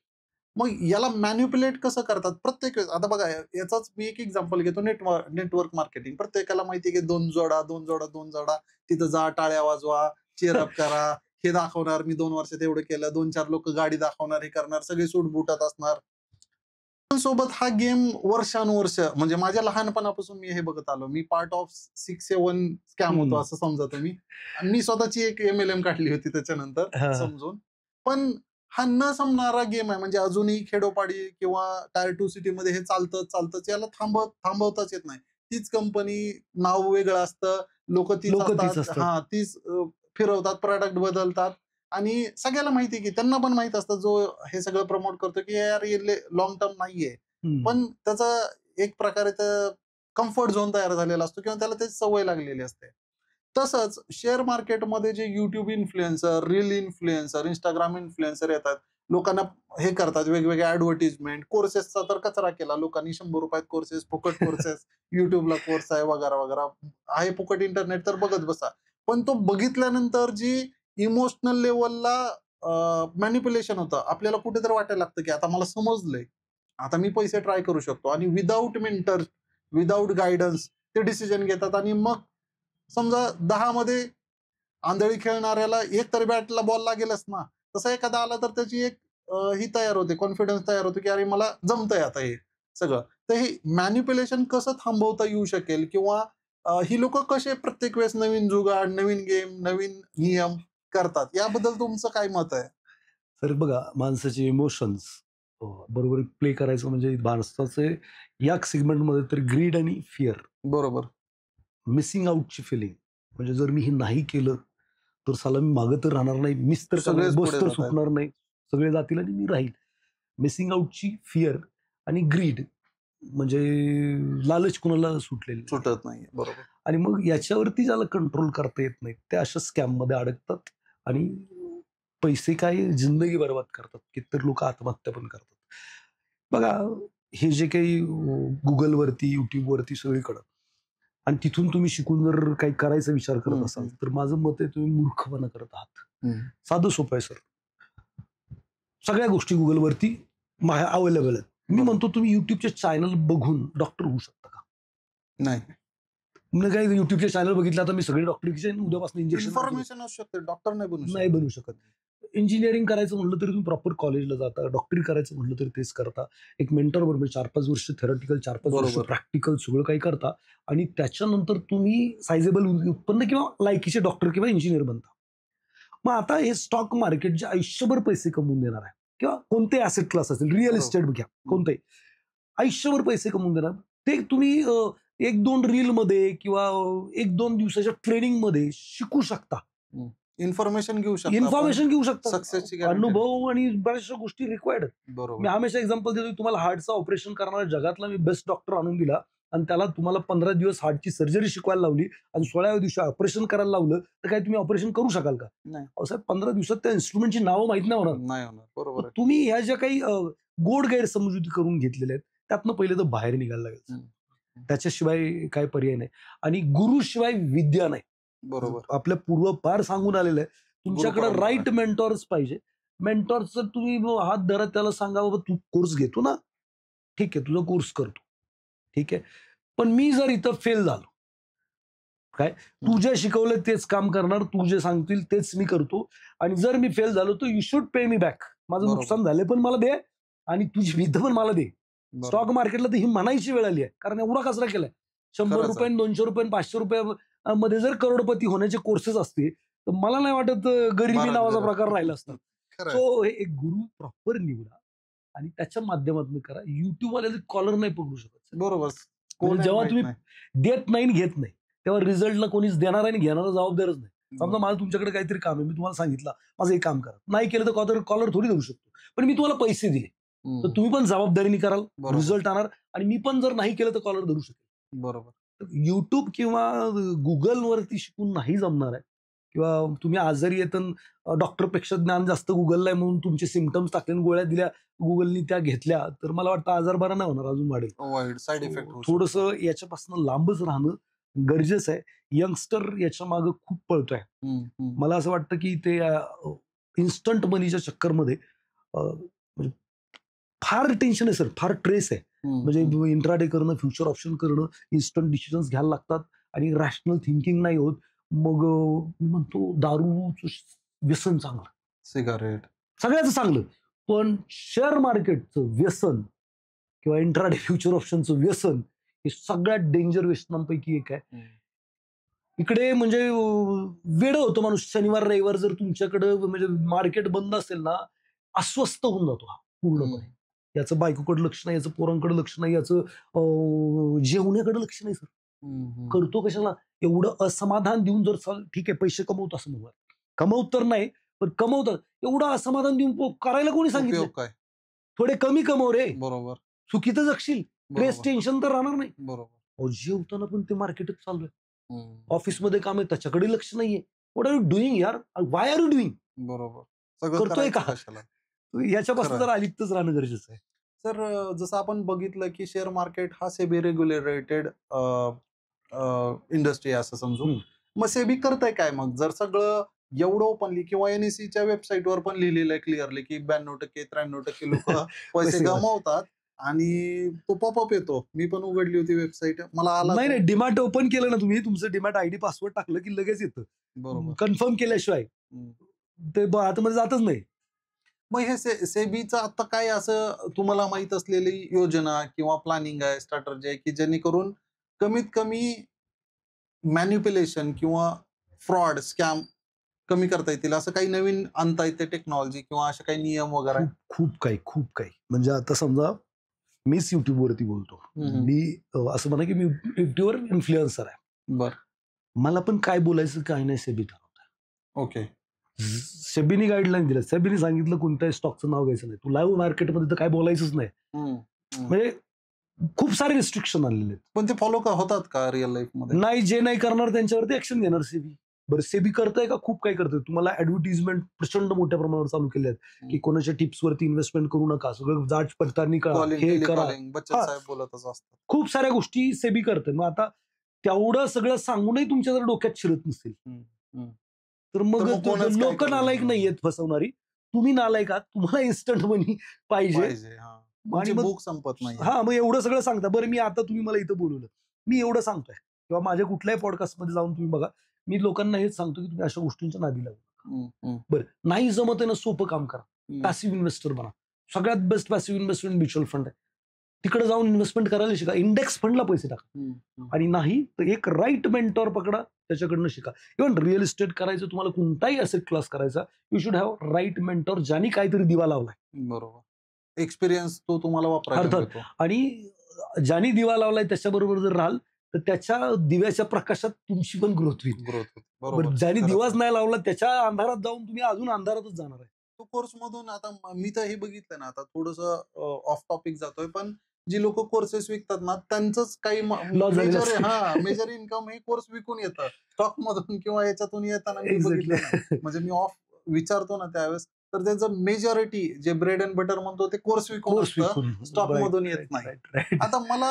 मग याला मॅनिप्युलेट कसं करतात? प्रत्येक वेळेस आता बघा याचाच मी एक एक्झाम्पल घेतो. Network marketing. प्रत्येकाला माहिती आहे की 2 जोडा तिथं जा, टाळ्या वाजवा, चीअरअप करा, हे दाखवणार मी 2 वर्षात एवढं केलं, 2-4 लोक गाडी दाखवणार, हे करणार, सगळे सूट-बुटात असणार. सोबत हा गेम वर्षानुवर्ष म्हणजे माझ्या लहानपणापासून मी हे बघत आलो. मी पार्ट ऑफ 6-7 स्कॅम होतो असं समजा तुम्ही. आणि मी स्वतःची एक MLM काढली होती त्याच्यानंतर हां. समजून. पण हा न संपणारा गेम आहे. म्हणजे अजूनही खेडोपाडी किंवा टायर 2 सिटीमध्ये हे चालतंच. याला थांबवताच येत नाही. तीच कंपनी, नाव वेगळं असतं, लोकं तीच तीच असतात. असतात. हां, तीच फिरवतात, प्रॉडक्ट बदलतात. आणि सगळ्याला माहिती आहे की त्यांना पण माहित असतं जो हे सगळं प्रमोट करतो की यार हे लॉंग टर्म नाहीये. पण त्याचा एक प्रकारे कम्फर्ट झोन तयार झालेला असतो किंवा त्याला त्याची सवय लागलेली असते. तसंच शेअर मार्केटमध्ये जे YouTube influencer, reel influencer, Instagram influencer येतात. लोकांना हे करतात वेगवेगळे ॲडव्हर्टाइजमेंट, कोर्सेसचा तर कचरा केला. लोकांनी ₹100 कोर्सेस, फुकट कोर्सेस, YouTubeला कोर्स आहे वगैरे. आहे फुकट इंटरनेट तर बघत बसा. पण तो बघितल्यानंतर जी इमोशनल लेव्हलला मॅनिप्युलेशन होतं. आपल्याला कुठेतरी वाटायला लागतं की आता मला समजलंय. आता मी पैसे ट्राय करू शकतो आणि विदाऊट मेंटर, विदाऊट गाईडन्स ते डिसिजन घेतात आणि मग समजा 10 मध्ये आंधळी खेळणाऱ्याला एक तरी बॅटला बॉल लागेलच ना. तसा एखादा आला तर त्याची एक ही तयार होते, कॉन्फिडन्स तयार होतो की अरे मला जमतंय आता हे सगळं. तर हे मॅनिप्युलेशन कसं थांबवता येऊ शकेल किंवा ही लोकं कसे प्रत्येक वेळेस नवीन जुगाड, नवीन गेम, नवीन नियम करतात? याबद्दल तुमचं काय मत आहे? तर बघा माणसाचे इमोशन्स बरोबर प्ले करायचं म्हणजे माणसाचे या सेगमेंटमध्ये तर ग्रीड आणि फिअर, बरोबर. मिसिंग आउटची फिलिंग. म्हणजे जर मी हे नाही केलं तर साला मी मागं तर राहणार नाही, मिस तर सगळेच बस पुढे तर जातायत. सुटणार नाही, सगळे जातील आणि मी राहील. मिसिंग आउटची फिअर आणि ग्रीड म्हणजे लालच कुणाला सुटलेली नाही. सुटत नाही. बरोबर. आणि मग याच्यावरती ज्याला कंट्रोल करता येत नाही ते अशा स्कॅम मध्ये अडकतात आणि पैसे काय जिंदगी बर्बाद करतात. कितीतरी लोक आत्महत्या पण करतात. बघा हे जे काही गुगलवरती युट्यूबवरती सगळीकडं आणि तिथून तुम्ही शिकून जर काही करायचा विचार करत असाल तर माझं मत आहे तुम्ही मूर्खपणा करत आहात. साधं सोपं आहे सर. सगळ्या गोष्टी गुगलवरती अवेलेबल आहेत. मी म्हणतो तुम्ही युट्यूबचे चॅनल बघून डॉक्टर होऊ शकता का? नाही. म्हणजे काय युट्यूबचे चॅनल बघितलं आता मी सगळे डॉक्टरचे उद्यापासून इंजेक्शन इन्फॉर्मेशन असू शकते. डॉक्टर नाही बनू शकत. इंजिनिअरिंग करायचं म्हटलं तरी तुम्ही प्रॉपर कॉलेजला जाता. डॉक्टरी करायचं म्हटलं तरी तेच करता. एक मेंटर बरोबर 4-5 वर्ष थेरॉटिकल 4-5 वर्ष प्रॅक्टिकल सगळं काही करता आणि त्याच्यानंतर तुम्ही सायझेबल उत्पन्न किंवा लायकीचे डॉक्टर किंवा इंजिनियर बनता. मग आता हे स्टॉक मार्केट जे आयुष्यभर पैसे कमवून देणार आहे किंवा कोणते ऍसेट क्लास असेल रिअल इस्टेट घ्या कोणते आयुष्यभर पैसे कमवून देणार ते तुम्ही 1-2 रील मध्ये किंवा 1-2 दिवसाच्या ट्रेनिंग मध्ये शिकू शकता. इन्फॉर्मेशन घेऊ शकता. सक्सेसची अनुभव आणि बऱ्याचशा गोष्टी रिक्वायर्ड आहेत. बरोबर. मी हमेशा एक्झाम्पल देतो. तुम्हाला हार्टचं ऑपरेशन करणारा जगातला मी बेस्ट डॉक्टर आणून दिला आणि त्याला तुम्हाला 15 दिवस हार्टची सर्जरी शिकवायला लावली आणि 16व्या दिवशी ऑपरेशन करायला लावलं तर काय तुम्ही ऑपरेशन करू शकाल का? नाही. साहेब 15 दिवसात त्या इन्स्ट्रुमेंटची नावं माहित नाही होणार. नाही होणार. बरोबर. तुम्ही ह्या ज्या काही गोड गैरसमजुती करून घेतलेल्या आहेत त्यातनं पहिले तर बाहेर निघायला लागेल. त्याच्याशिवाय काय पर्याय नाही आणि गुरुशिवाय विद्या नाही. बरोबर. आपल्या पूर्वपार सांगून आलेलं आहे तुमच्याकडे राईट मेंटॉर्स पाहिजे. मेंटॉर्स जर तुम्ही हात धरत त्याला सांगा बाबा तू कोर्स घेतो ना ठीक आहे तुझा कोर्स करतो ठीक आहे पण मी जर इथं फेल झालो काय तू जे शिकवलं तेच काम करणार तू जे सांगतील तेच मी करतो आणि जर मी फेल झालो तर you should pay me back. माझं नुकसान झाले पण मला दे आणि तुझी विद्या पण मला दे. स्टॉक मार्केटला तर ही म्हणायची वेळ आली आहे कारण एवढा कचरा केलाय. 100 रुपये 200 रुपये 500 रुपये मध्ये जर करोडपती होण्याचे कोर्सेस असते तर मला नाही वाटत गरिबी नावाचा प्रकार राहिला असता. सो हे एक गुरु प्रॉपर निवडा आणि त्याच्या माध्यमातून करा. युट्यूब वाले कॉलर नाही पकडू शकत. बरोबर. जेव्हा तुम्ही देत नाही घेत नाही तेव्हा रिझल्टला कोणीच देणार आणि घेणारा जबाबदारच नाही. समजा मला तुमच्याकडे काहीतरी काम आहे मी तुम्हाला सांगितलं माझं एक काम करा नाही केलं तर कॉलर थोडी देऊ शकतो पण मी तुम्हाला पैसे दिले तर तुम्ही पण जबाबदारीने कराल रिझल्ट आणणार आणि मी पण जर नाही केलं तर कॉलर धरू शकेल. बरोबर. युट्यूब किंवा गुगलवरती शिकून नाही जमणार आहे किंवा तुम्ही आजारी येतं डॉक्टरपेक्षा ज्ञान जास्त गुगलला आहे म्हणून तुमचे सिम्पटम्स टाकले गोळ्या दिल्या गुगलनी त्या घेतल्या तर मला वाटतं आजार बरा नाही होणार अजून वाढेल. साईड इफेक्ट थोडंसं याच्यापासून लांबच राहणं गरजेचं आहे. यंगस्टर याच्या मागे खूप पळतोय. मला असं वाटतं की ते इन्स्टंट मनीच्या चक्करमध्ये फार टेन्शन आहे सर फार ट्रेस आहे. म्हणजे इंट्राडे करणं फ्युचर ऑप्शन करणं इन्स्टंट डिसिजन्स घ्यायला लागतात आणि रॅशनल थिंकिंग नाही होत. मग मी म्हणतो दारूचं व्यसन चांगलं सिगारेट सगळ्याचं चांगलं पण शेअर मार्केटचं व्यसन किंवा इंट्राडे फ्युचर ऑप्शनचं व्यसन हे सगळ्यात डेंजर व्यसनांपैकी एक आहे. इकडे म्हणजे वेड होतो माणूस. शनिवार रविवार जर तुमच्याकडे म्हणजे मार्केट बंद असेल ना अस्वस्थ होऊन जातो हा पूर्णपणे. याचं बायकोकडे लक्ष नाही याचं पोरांकडे लक्ष नाही याचं जेवण्याकडे लक्ष नाही सर. करतो कशाला एवढं असमाधान देऊन जर ठीक आहे पैसे कमवतो असं म्हणूया कमवत तर नाही पण कमवतात एवढं असमाधान देऊन करायला कोणी सांगितलं काय थोडे कमी कमव रे. बरोबर. चुकीत जगशील स्ट्रेस टेन्शन तर राहणार नाही. बरोबर. जेवताना पण ते मार्केटच चालू आहे. ऑफिसमध्ये काम आहे त्याच्याकडे लक्ष नाहीये. व्हॉट आर यू डुईंग यार वाय आर यू डुईंग. बरोबर. करतोय का याच्यापासून जर अलिप्तच राहणं गरजेचं आहे. सर जसं आपण बघितलं की शेअर मार्केट हा सेबी रेग्युलेटेड इंडस्ट्री असं समजू. मग सेबी करताय काय मग जर सगळं एवढं ओपनली किंवा एनएससीच्या वेबसाईटवर पण लिहिलेलं आहे क्लिअरली की 92% 93% लोक पैसे गमावतात आणि तो पॉपअप येतो. मी पण उघडली होती वेबसाईट मला आला नाही डिमॅट ओपन केलं ना तुम्ही तुमचं डिमॅट आयडी पासवर्ड टाकलं की लगेच येतं. बरोबर. कन्फर्म केल्याशिवाय ते आतमध्ये जातच नाही. मग हे सेबीचं आता काय असं तुम्हाला माहित असलेली योजना किंवा प्लॅनिंग आहे स्ट्रॅटर्जी आहे की जेणेकरून कमीत कमी मॅन्युप्युलेशन किंवा फ्रॉड स्कॅम कमी करता येतील असं काही नवीन आणता येते टेक्नॉलॉजी किंवा असे काही नियम वगैरे. खूप काही म्हणजे आता समजा मीच युट्यूबवरती बोलतो. मी असं म्हणा की मी युट्यूबवर इन्फ्लुएन्सर आहे. बर. मला पण काय बोलायचं काय नाही सेबी ठरवत. ओके. सेबीनी गाईडलाईन दिल्या. सेबीनी सांगितलं कोणत्याही स्टॉकचं नाव घ्यायचं नाही, तू लाईव्ह मार्केटमध्ये तर काय बोलायचंच नाही. म्हणजे खूप सारे रिस्ट्रिक्शन आलेले आहेत. पण ते फॉलो होतात का रिअल लाईफ मध्ये? नाही, जे नाही करणार त्यांच्यावरती ऍक्शन घेणार सेबी. बरं, सेबी करताय का? खूप काय करतंय. तुम्हाला ऍडव्हर्टिजमेंट प्रचंड मोठ्या प्रमाणावर चालू केले आहेत की कोणाच्या टिप्सवरती इन्व्हेस्टमेंट करू नका, सगळं जाच पडताळणी करा, हे करा. बच्चन साहेब बोलतच असतात. खूप साऱ्या गोष्टी सेबी करते. मग आता तेवढं सगळं सांगूनही तुमच्या जर डोक्यात शिरत नसेल तर मग कोणच काय लोक करणार? नालायक नाहीयेत फसवणारी, तुम्ही नालायक आहात. तुम्हाला इन्स्टंट मनी पाहिजे आणि बुक संपत नाही. हा, मग एवढं सगळं सांगता. बरं, मी आता तुम्ही मला इथं बोलवलं, मी एवढं सांगतोय किंवा माझ्या कुठल्याही पॉडकास्टमध्ये जाऊन तुम्ही बघा, मी लोकांना हेच सांगतो की तुम्ही अशा गोष्टींच्या नादी लागू. बरं, नाही जमत आहे ना, सोपं काम करा, पॅसिव्ह इन्व्हेस्टर बना. सगळ्यात best passive investment mutual fund आहे. तिकडे जाऊन इन्व्हेस्टमेंट करायला शिका, इंडेक्स फंडला पैसे टाका. आणि नाही तर एक राईट मेंटॉर पकडा, त्याच्याकडनं शिका. इव्हन रिअल इस्टेट करायचं, तुम्हाला कोणताही असेट क्लास करायचा, you should have right mentor, ज्यांनी काहीतरी दिवा लावलाय. बरोबर, एक्सपिरियन्स तो तुम्हाला वापरायला अर्थात. मिळतो. आणि ज्यांनी दिवा लावलाय त्याच्याबरोबर जर राहाल तर त्याच्या दिव्याच्या प्रकाशात तुमची पण ग्रोथ होईल. बरोबर. ज्यांनी दिवाच नाही लावला त्याच्या अंधारात जाऊन तुम्ही अजून अंधारातच जाणार आहे. तो कोर्स मधून आता मी तर हे बघितलं ना, आता थोडस ऑफ टॉपिक जातोय, पण जी लोक कोर्सेस विकतात ना, त्यांचंच काही Loss झालेलं असतं. मेजर इन्कम हे कोर्स विकून येतं स्टॉक मधून किंवा याच्यातून येताना मी Exactly. बघितलं ना. म्हणजे मी ऑफ विचारतो ना त्यावेळेस, तर त्यांचं मेजॉरिटी जे ब्रेड अँड बटर म्हणतो ते कोर्स विकून स्टॉक मधून येत नाही. आता मला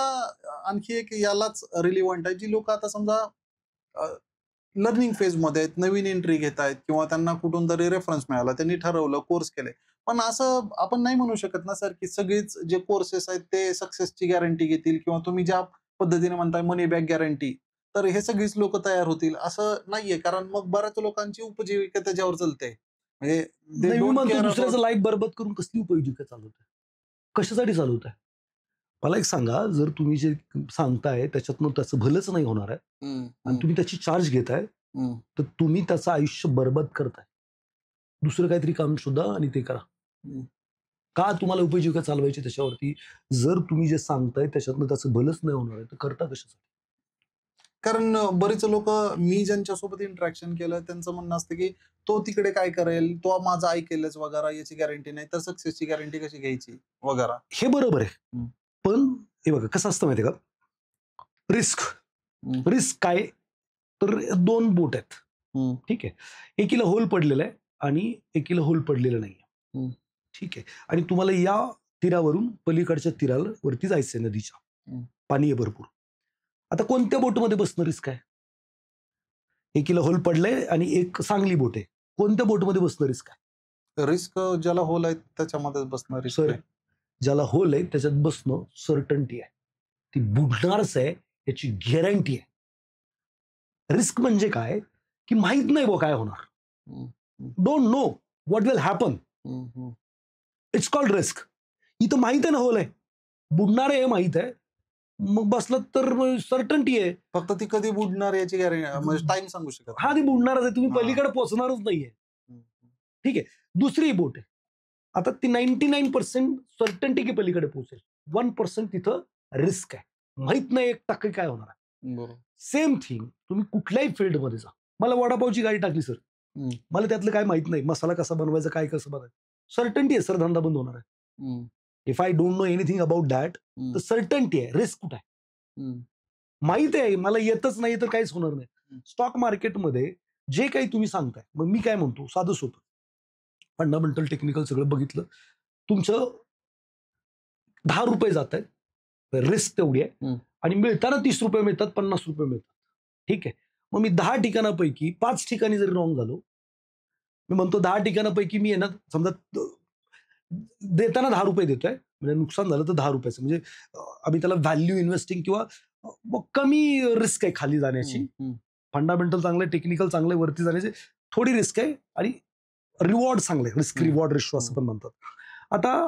आणखी एक यालाच रिलिव्हंट आहे, जी लोक आता समजा लर्निंग फेज मध्ये आहेत, नवीन एंट्री घेत आहेत किंवा त्यांना कुठून तरी रेफरन्स मिळाला, त्यांनी ठरवलं कोर्स केले, पण असं आपण नाही म्हणू शकत ना सर की सगळीच जे कोर्सेस आहेत ते सक्सेसची गॅरंटी घेतील किंवा तुम्ही ज्या पद्धतीने म्हणताय मनी बॅक गॅरंटी, तर हे सगळीच लोक तयार होतील असं नाहीये. कारण मग बऱ्याच लोकांची उपजीविका त्याच्यावर चालते. म्हणजे they नाही, मी don't म्हणतो care दुसऱ्याचं about- लाईफ बरबाद करून कसली उपयोगिता चालवत आहे, कशासाठी चालवत आहे? मला एक सांगा, जर तुम्ही जे सांगताय त्याच्यातनं त्याचं भलंच नाही होणार आहे आणि तुम्ही त्याची चार्ज घेताय, तर तुम्ही त्याचं आयुष्य बरबाद करताय. दुसरं काहीतरी काम शोधा आणि ते करा. का तुम्हाला उपजीविका चालवायची त्याच्यावरती? जर तुम्ही जे सांगताय त्याच्यातनं त्याचं भलंच नाही होणार आहे तर करता कशासाठी? कारण बरेच लोक मी ज्यांच्यासोबत इंटरॅक्शन केलं त्यांचं म्हणणं असतं की तो तिकडे काय करेल, तो माझं ऐकेलच वगैरे, याची गॅरंटी नाही, तर सक्सेसची गॅरंटी कशी घ्यायची वगैरे. हे बरोबर आहे, पण हे बघा कसं असतं माहितीये का, रिस्क काय, तर 2 बोट आहेत, ठीक आहे, एकीला होल पडलेला आहे आणि एकीला होल पडलेलं नाही, ठीक आहे, आणि तुम्हाला या तीरावरून पलीकडच्या तीराला वरती जायचंय, नदीच्या पाणी आहे भरपूर. आता कोणत्या बोटमध्ये बसणं रिस्क आहे? एकीला होल पडलंय आणि एक चांगली बोट आहे, कोणत्या बोटमध्ये बसणं रिस्क आहे? रिस्क ज्याला होल आहे त्याच्यामध्ये बसणार रिस्क सर, आहे. ज्याला होल आहे त्याच्यात बसणं सर्टन्टी आहे, ती बुडणारच आहे याची गॅरंटी आहे. रिस्क म्हणजे काय की माहित नाही काय होणार, don't know what will happen, it's called risk. इथं माहित आहे ना होल आहे, बुडणार आहे हे माहित आहे, मग बसलं तर सर्टन्टी आहे. फक्त ती कधी बुडणार याची गॅरंटी म्हणजे टाइम सांगू शकत हा, ती बुडणारच आहे, तुम्ही पलीकडे पोहोचणारच नाहीये, ठीक आहे. दुसरी बोट आहे, आता ती 99% सर्टन्टी की पलीकडे पोहोचेल, 1% तिथं रिस्क आहे, माहित नाही 1% काय होणार आहे. बरोबर. सेम थिंग तुम्ही कुठल्याही फील्डमध्ये जा. मला वडापावची गाडी टाकली सर, मला त्यातलं काय माहित नाही, मसाला कसा बनवायचा, काय कसं बनवायचं, सर्टन्टी आहे सर धंदा बंद होणार आहे. If I don't know anything about that, तर सर्टन्टी आहे, रिस्क कुठं आहे? माहित आहे मला येतच नाही तर काहीच होणार नाही. स्टॉक मार्केटमध्ये जे काही तुम्ही सांगताय, मग मी काय म्हणतो, साधं सोपं फंडामेंटल टेक्निकल सगळं बघितलं, तुमचं 10 रुपये जात आहेत, रिस्क तेवढी आहे आणि मिळताना 30 रुपये मिळतात, 50 रुपये मिळतात, ठीक आहे. मग मी 10 ठिकाणापैकी 5 ठिकाणी जरी रॉंग झालो, मी म्हणतो 10 ठिकाणापैकी मी येणार, समजा देताना 10 रुपये देतोय, म्हणजे नुकसान झालं तर 10 रुपयाचं, म्हणजे आम्ही त्याला व्हॅल्यू इन्व्हेस्टिंग किंवा कमी रिस्क आहे खाली जाण्याची. फंडामेंटल चांगलं, टेक्निकल चांगलं, वरती जाण्याची थोडी रिस्क आहे आणि रिवॉर्ड चांगले, रिस्क रिवॉर्ड रेशो असं पण म्हणतात. आता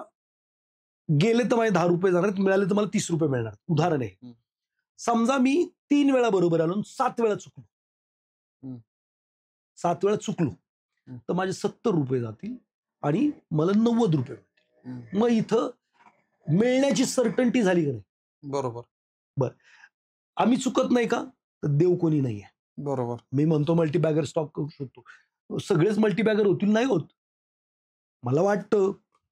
गेले तर माझे 10 रुपये जाणार, मिळाले तर मला 30 रुपये मिळणार. उदाहरण आहे, समजा मी 3 वेळा बरोबर आलो, 7 वेळा चुकलो, 7 वेळा चुकलो, तर माझे 70 रुपये जातील आणि मला 90 रुपये मिळतील. मग इथं मिळण्याची सर्टन्टी झाली का नाही? बरोबर. बरं, आम्ही चुकत नाही का? तर देव कोणी नाहीये. बरोबर. मी म्हणतो मल्टीबॅगर स्टॉक करू शकतो, सगळेच मल्टीबॅगर होतील, नाही होत. मला वाटतं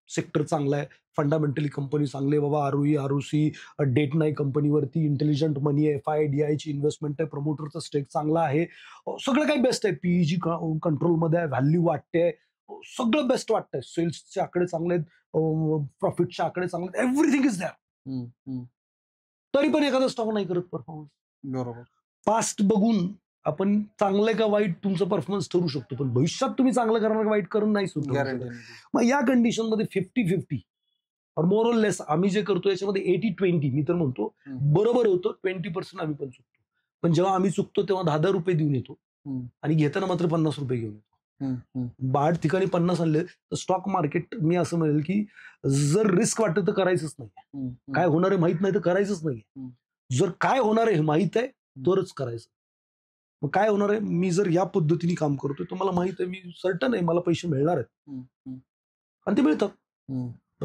सेक्टर चांगला आहे, फंडामेंटली कंपनी चांगली आहे बाबा, आरओई आरओसी डेट नाही कंपनीवरती, इंटेलिजंट मनी आहे, FIDI ची इन्व्हेस्टमेंट आहे, प्रमोटरचा स्टेक चांगला आहे, सगळं काही बेस्ट आहे, पीईजी कंट्रोलमध्ये आहे, व्हॅल्यू वाटते, सगळं बेस्ट वाटतंय, सेल्सचे आकडे चांगले आहेत, प्रॉफिटचे आकडे चांगले आहेत, एव्हरीथिंग इज दॅर. तरी पण एखादा स्टॉक नाही करत परफॉर्मन्स. बरोबर. पास्ट बघून आपण चांगलं का वाईट तुमचं परफॉर्मन्स ठरू शकतो, पण भविष्यात तुम्ही चांगलं करणार का वाईट करून नाही सुरू. गॅरंटी. मग या कंडिशनमध्ये 50-50 और मोर ऑर लेस आम्ही जे करतो याच्यामध्ये 80-20 मी तर म्हणतो बरोबर होतं, 20% आम्ही पण चुकतो. पण जेव्हा आम्ही चुकतो तेव्हा 10,000 रुपये देऊन येतो आणि घेताना मात्र 50 रुपये घेऊन येतो. 8 ठिकाणी 50 आणले तर स्टॉक मार्केट मी असं म्हणेल की जर रिस्क वाटत तर करायचंच नाही. काय होणार आहे माहित नाही तर करायचंच नाही. जर काय होणार आहे हे माहित आहे तरच करायचं. मग काय होणार आहे, मी जर या पद्धतीने काम करतोय तर मला माहित आहे, मी सर्टन आहे मला पैसे मिळणार आहेत आणि ते मिळतात.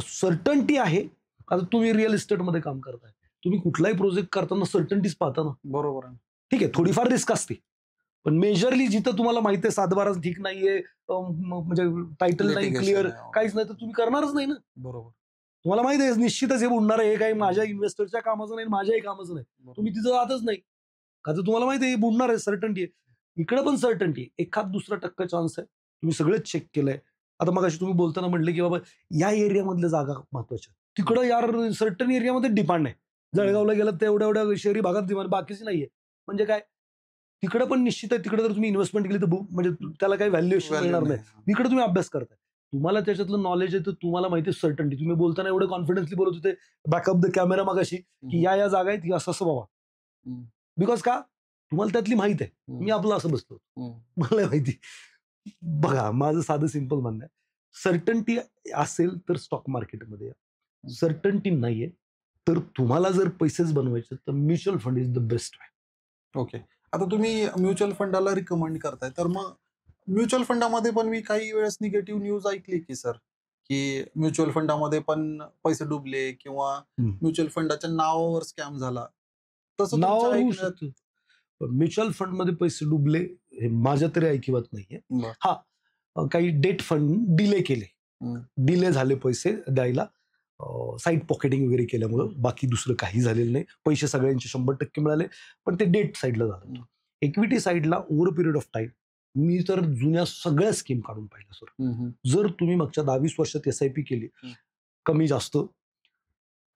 सर्टन्टी आहे. आता तुम्ही रिअल इस्टेटमध्ये काम करताय, तुम्ही कुठलाही प्रोजेक्ट करताना सर्टन्टीच पाहता ना. बरोबर आहे. ठीक आहे, थोडीफार रिस्क असते, पण मेजरली जिथं तुम्हाला माहिती आहे 7-12 ठीक नाहीये, म्हणजे टायटल नाही क्लिअर, काहीच नाही, तर तुम्ही करणारच नाही ना. बरोबर. तुम्हाला माहिती आहे निश्चितच हे बुडणार आहे, हे काही माझ्या इन्व्हेस्टरच्या कामाचं नाही, माझ्याही कामाचं नाही, तुम्ही तिथं जातच नाही का, तर तुम्हाला माहिती आहे हे बुडणार आहे, सर्टन्टी आहे. इकडे पण सर्टन्टी आहे, 1-2% चान्स आहे, तुम्ही सगळंच चेक केलंय. आता मग अशी तुम्ही बोलताना म्हटले की बाबा या एरियामधल्या जागा महत्वाच्या, तिकडं यार सर्टन एरियामध्ये डिमांड आहे, जळगावला गेलं तर एवढ्या एवढ्या शहरी भागात डिमांड, बाकीची नाहीये. म्हणजे काय, तिकडे पण निश्चित आहे, तिकडे जर तुम्ही इन्व्हेस्टमेंट केली तर म्हणजे त्याला काही व्हॅल्युएशन मिळणार नाही. इकडे तुम्ही अभ्यास करताय, तुम्हाला त्याच्यातलं नॉलेज आहे, तर तुम्हाला माहिती आहे सर्टन्टी. तुम्ही बोलताना एवढं कॉन्फिडन्सली बोलत होते बॅकअप द कॅमेरा मागाशी की या जागा आहेत, असं असं बाबा, बिकॉज का तुम्हाला त्यातली माहित आहे. मी आपलं असं बसतो, मला माहिती. बघा माझं साधं सिंपल म्हणणं आहे, सर्टन्टी असेल तर स्टॉक मार्केटमध्ये या, सर्टन्टी नाहीये तर तुम्हाला जर पैसेच बनवायचे तर mutual fund is the best way. Okay. आता तुम्ही म्युच्युअल फंडाला रिकमेंड करताय, तर मग म्युच्युअल फंडामध्ये पण मी काही वेळेस निगेटिव्ह न्यूज ऐकली की सर, की म्युच्युअल फंडामध्ये पण पैसे डुबले किंवा म्युच्युअल फंडाच्या नावावर स्कॅम झाला, तसं नावावर होऊ शकतं. पण म्युच्युअल फंड मध्ये पैसे डुबले हे माझ्या तरी ऐकिवात नाहीये. हा, काही डेट फंड डिले झाले पैसे द्यायला, साईड पॉकेटिंग वगैरे केल्यामुळं, बाकी दुसरं काही झालेलं नाही. पैसे सगळ्यांचे 100% मिळाले, पण ते डेट साईडला झालं. इक्विटी साईडला ओव्हर पिरियड ऑफ टाइम मी तर जुन्या सगळ्या स्कीम काढून पाहिल्या सर. जर तुम्ही मागच्या 10-20 वर्षात SIP केली, कमी जास्त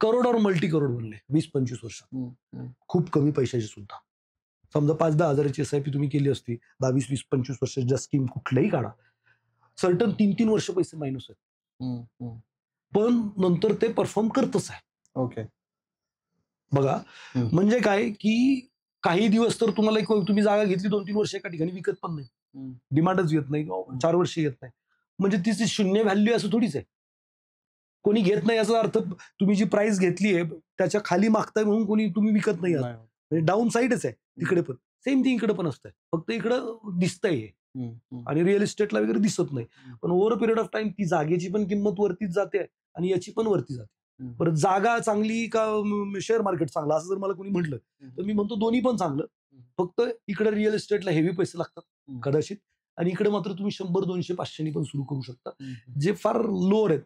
करोड मल्टी करोड बनले 20-25 वर्षात, खूप कमी पैशाची सुद्धा. समजा 5-10 हजाराची SIP तुम्ही केली असती, 10-20-25 वर्षाच्या स्कीम कुठल्याही काढा, सर्टन 3-3 वर्ष पैसे मायनस आहेत, पण नंतर ते परफॉर्म करतच आहे. ओके. बघा म्हणजे काय की काही दिवस तर तुम्हाला तुम्ही जागा घेतली 2-3 वर्ष एका ठिकाणी, विकत पण नाही, डिमांडच येत नाही, 4 वर्ष येत नाही, म्हणजे तिची शून्य व्हॅल्यू असं थोडीच आहे. कोणी घेत नाही याचा अर्थ तुम्ही जी प्राइस घेतली आहे त्याच्या खाली मागताय म्हणून कोणी तुम्ही विकत नाही आहात, म्हणजे डाऊन साईडच आहे. तिकडे पण सेम थिंग इकडे पण असतंय, फक्त इकडं दिसतंय आणि रिअल इस्टेटला वगैरे दिसत नाही. पण ओव्हर पिरियड ऑफ टाइम ती जागेची पण किंमत वरतीच जाते आणि याची पण वरती जाते. परत जागा चांगली का शेअर मार्केट चांगला असं जर मला कोणी म्हटलं तर मी म्हणतो दोन्ही पण चांगलं, फक्त इकडे रिअल इस्टेटला हेवी पैसे लागतात कदाचित, आणि इकडे मात्र तुम्ही 100-200-500 पण सुरू करू शकता, जे फार लोअर आहेत.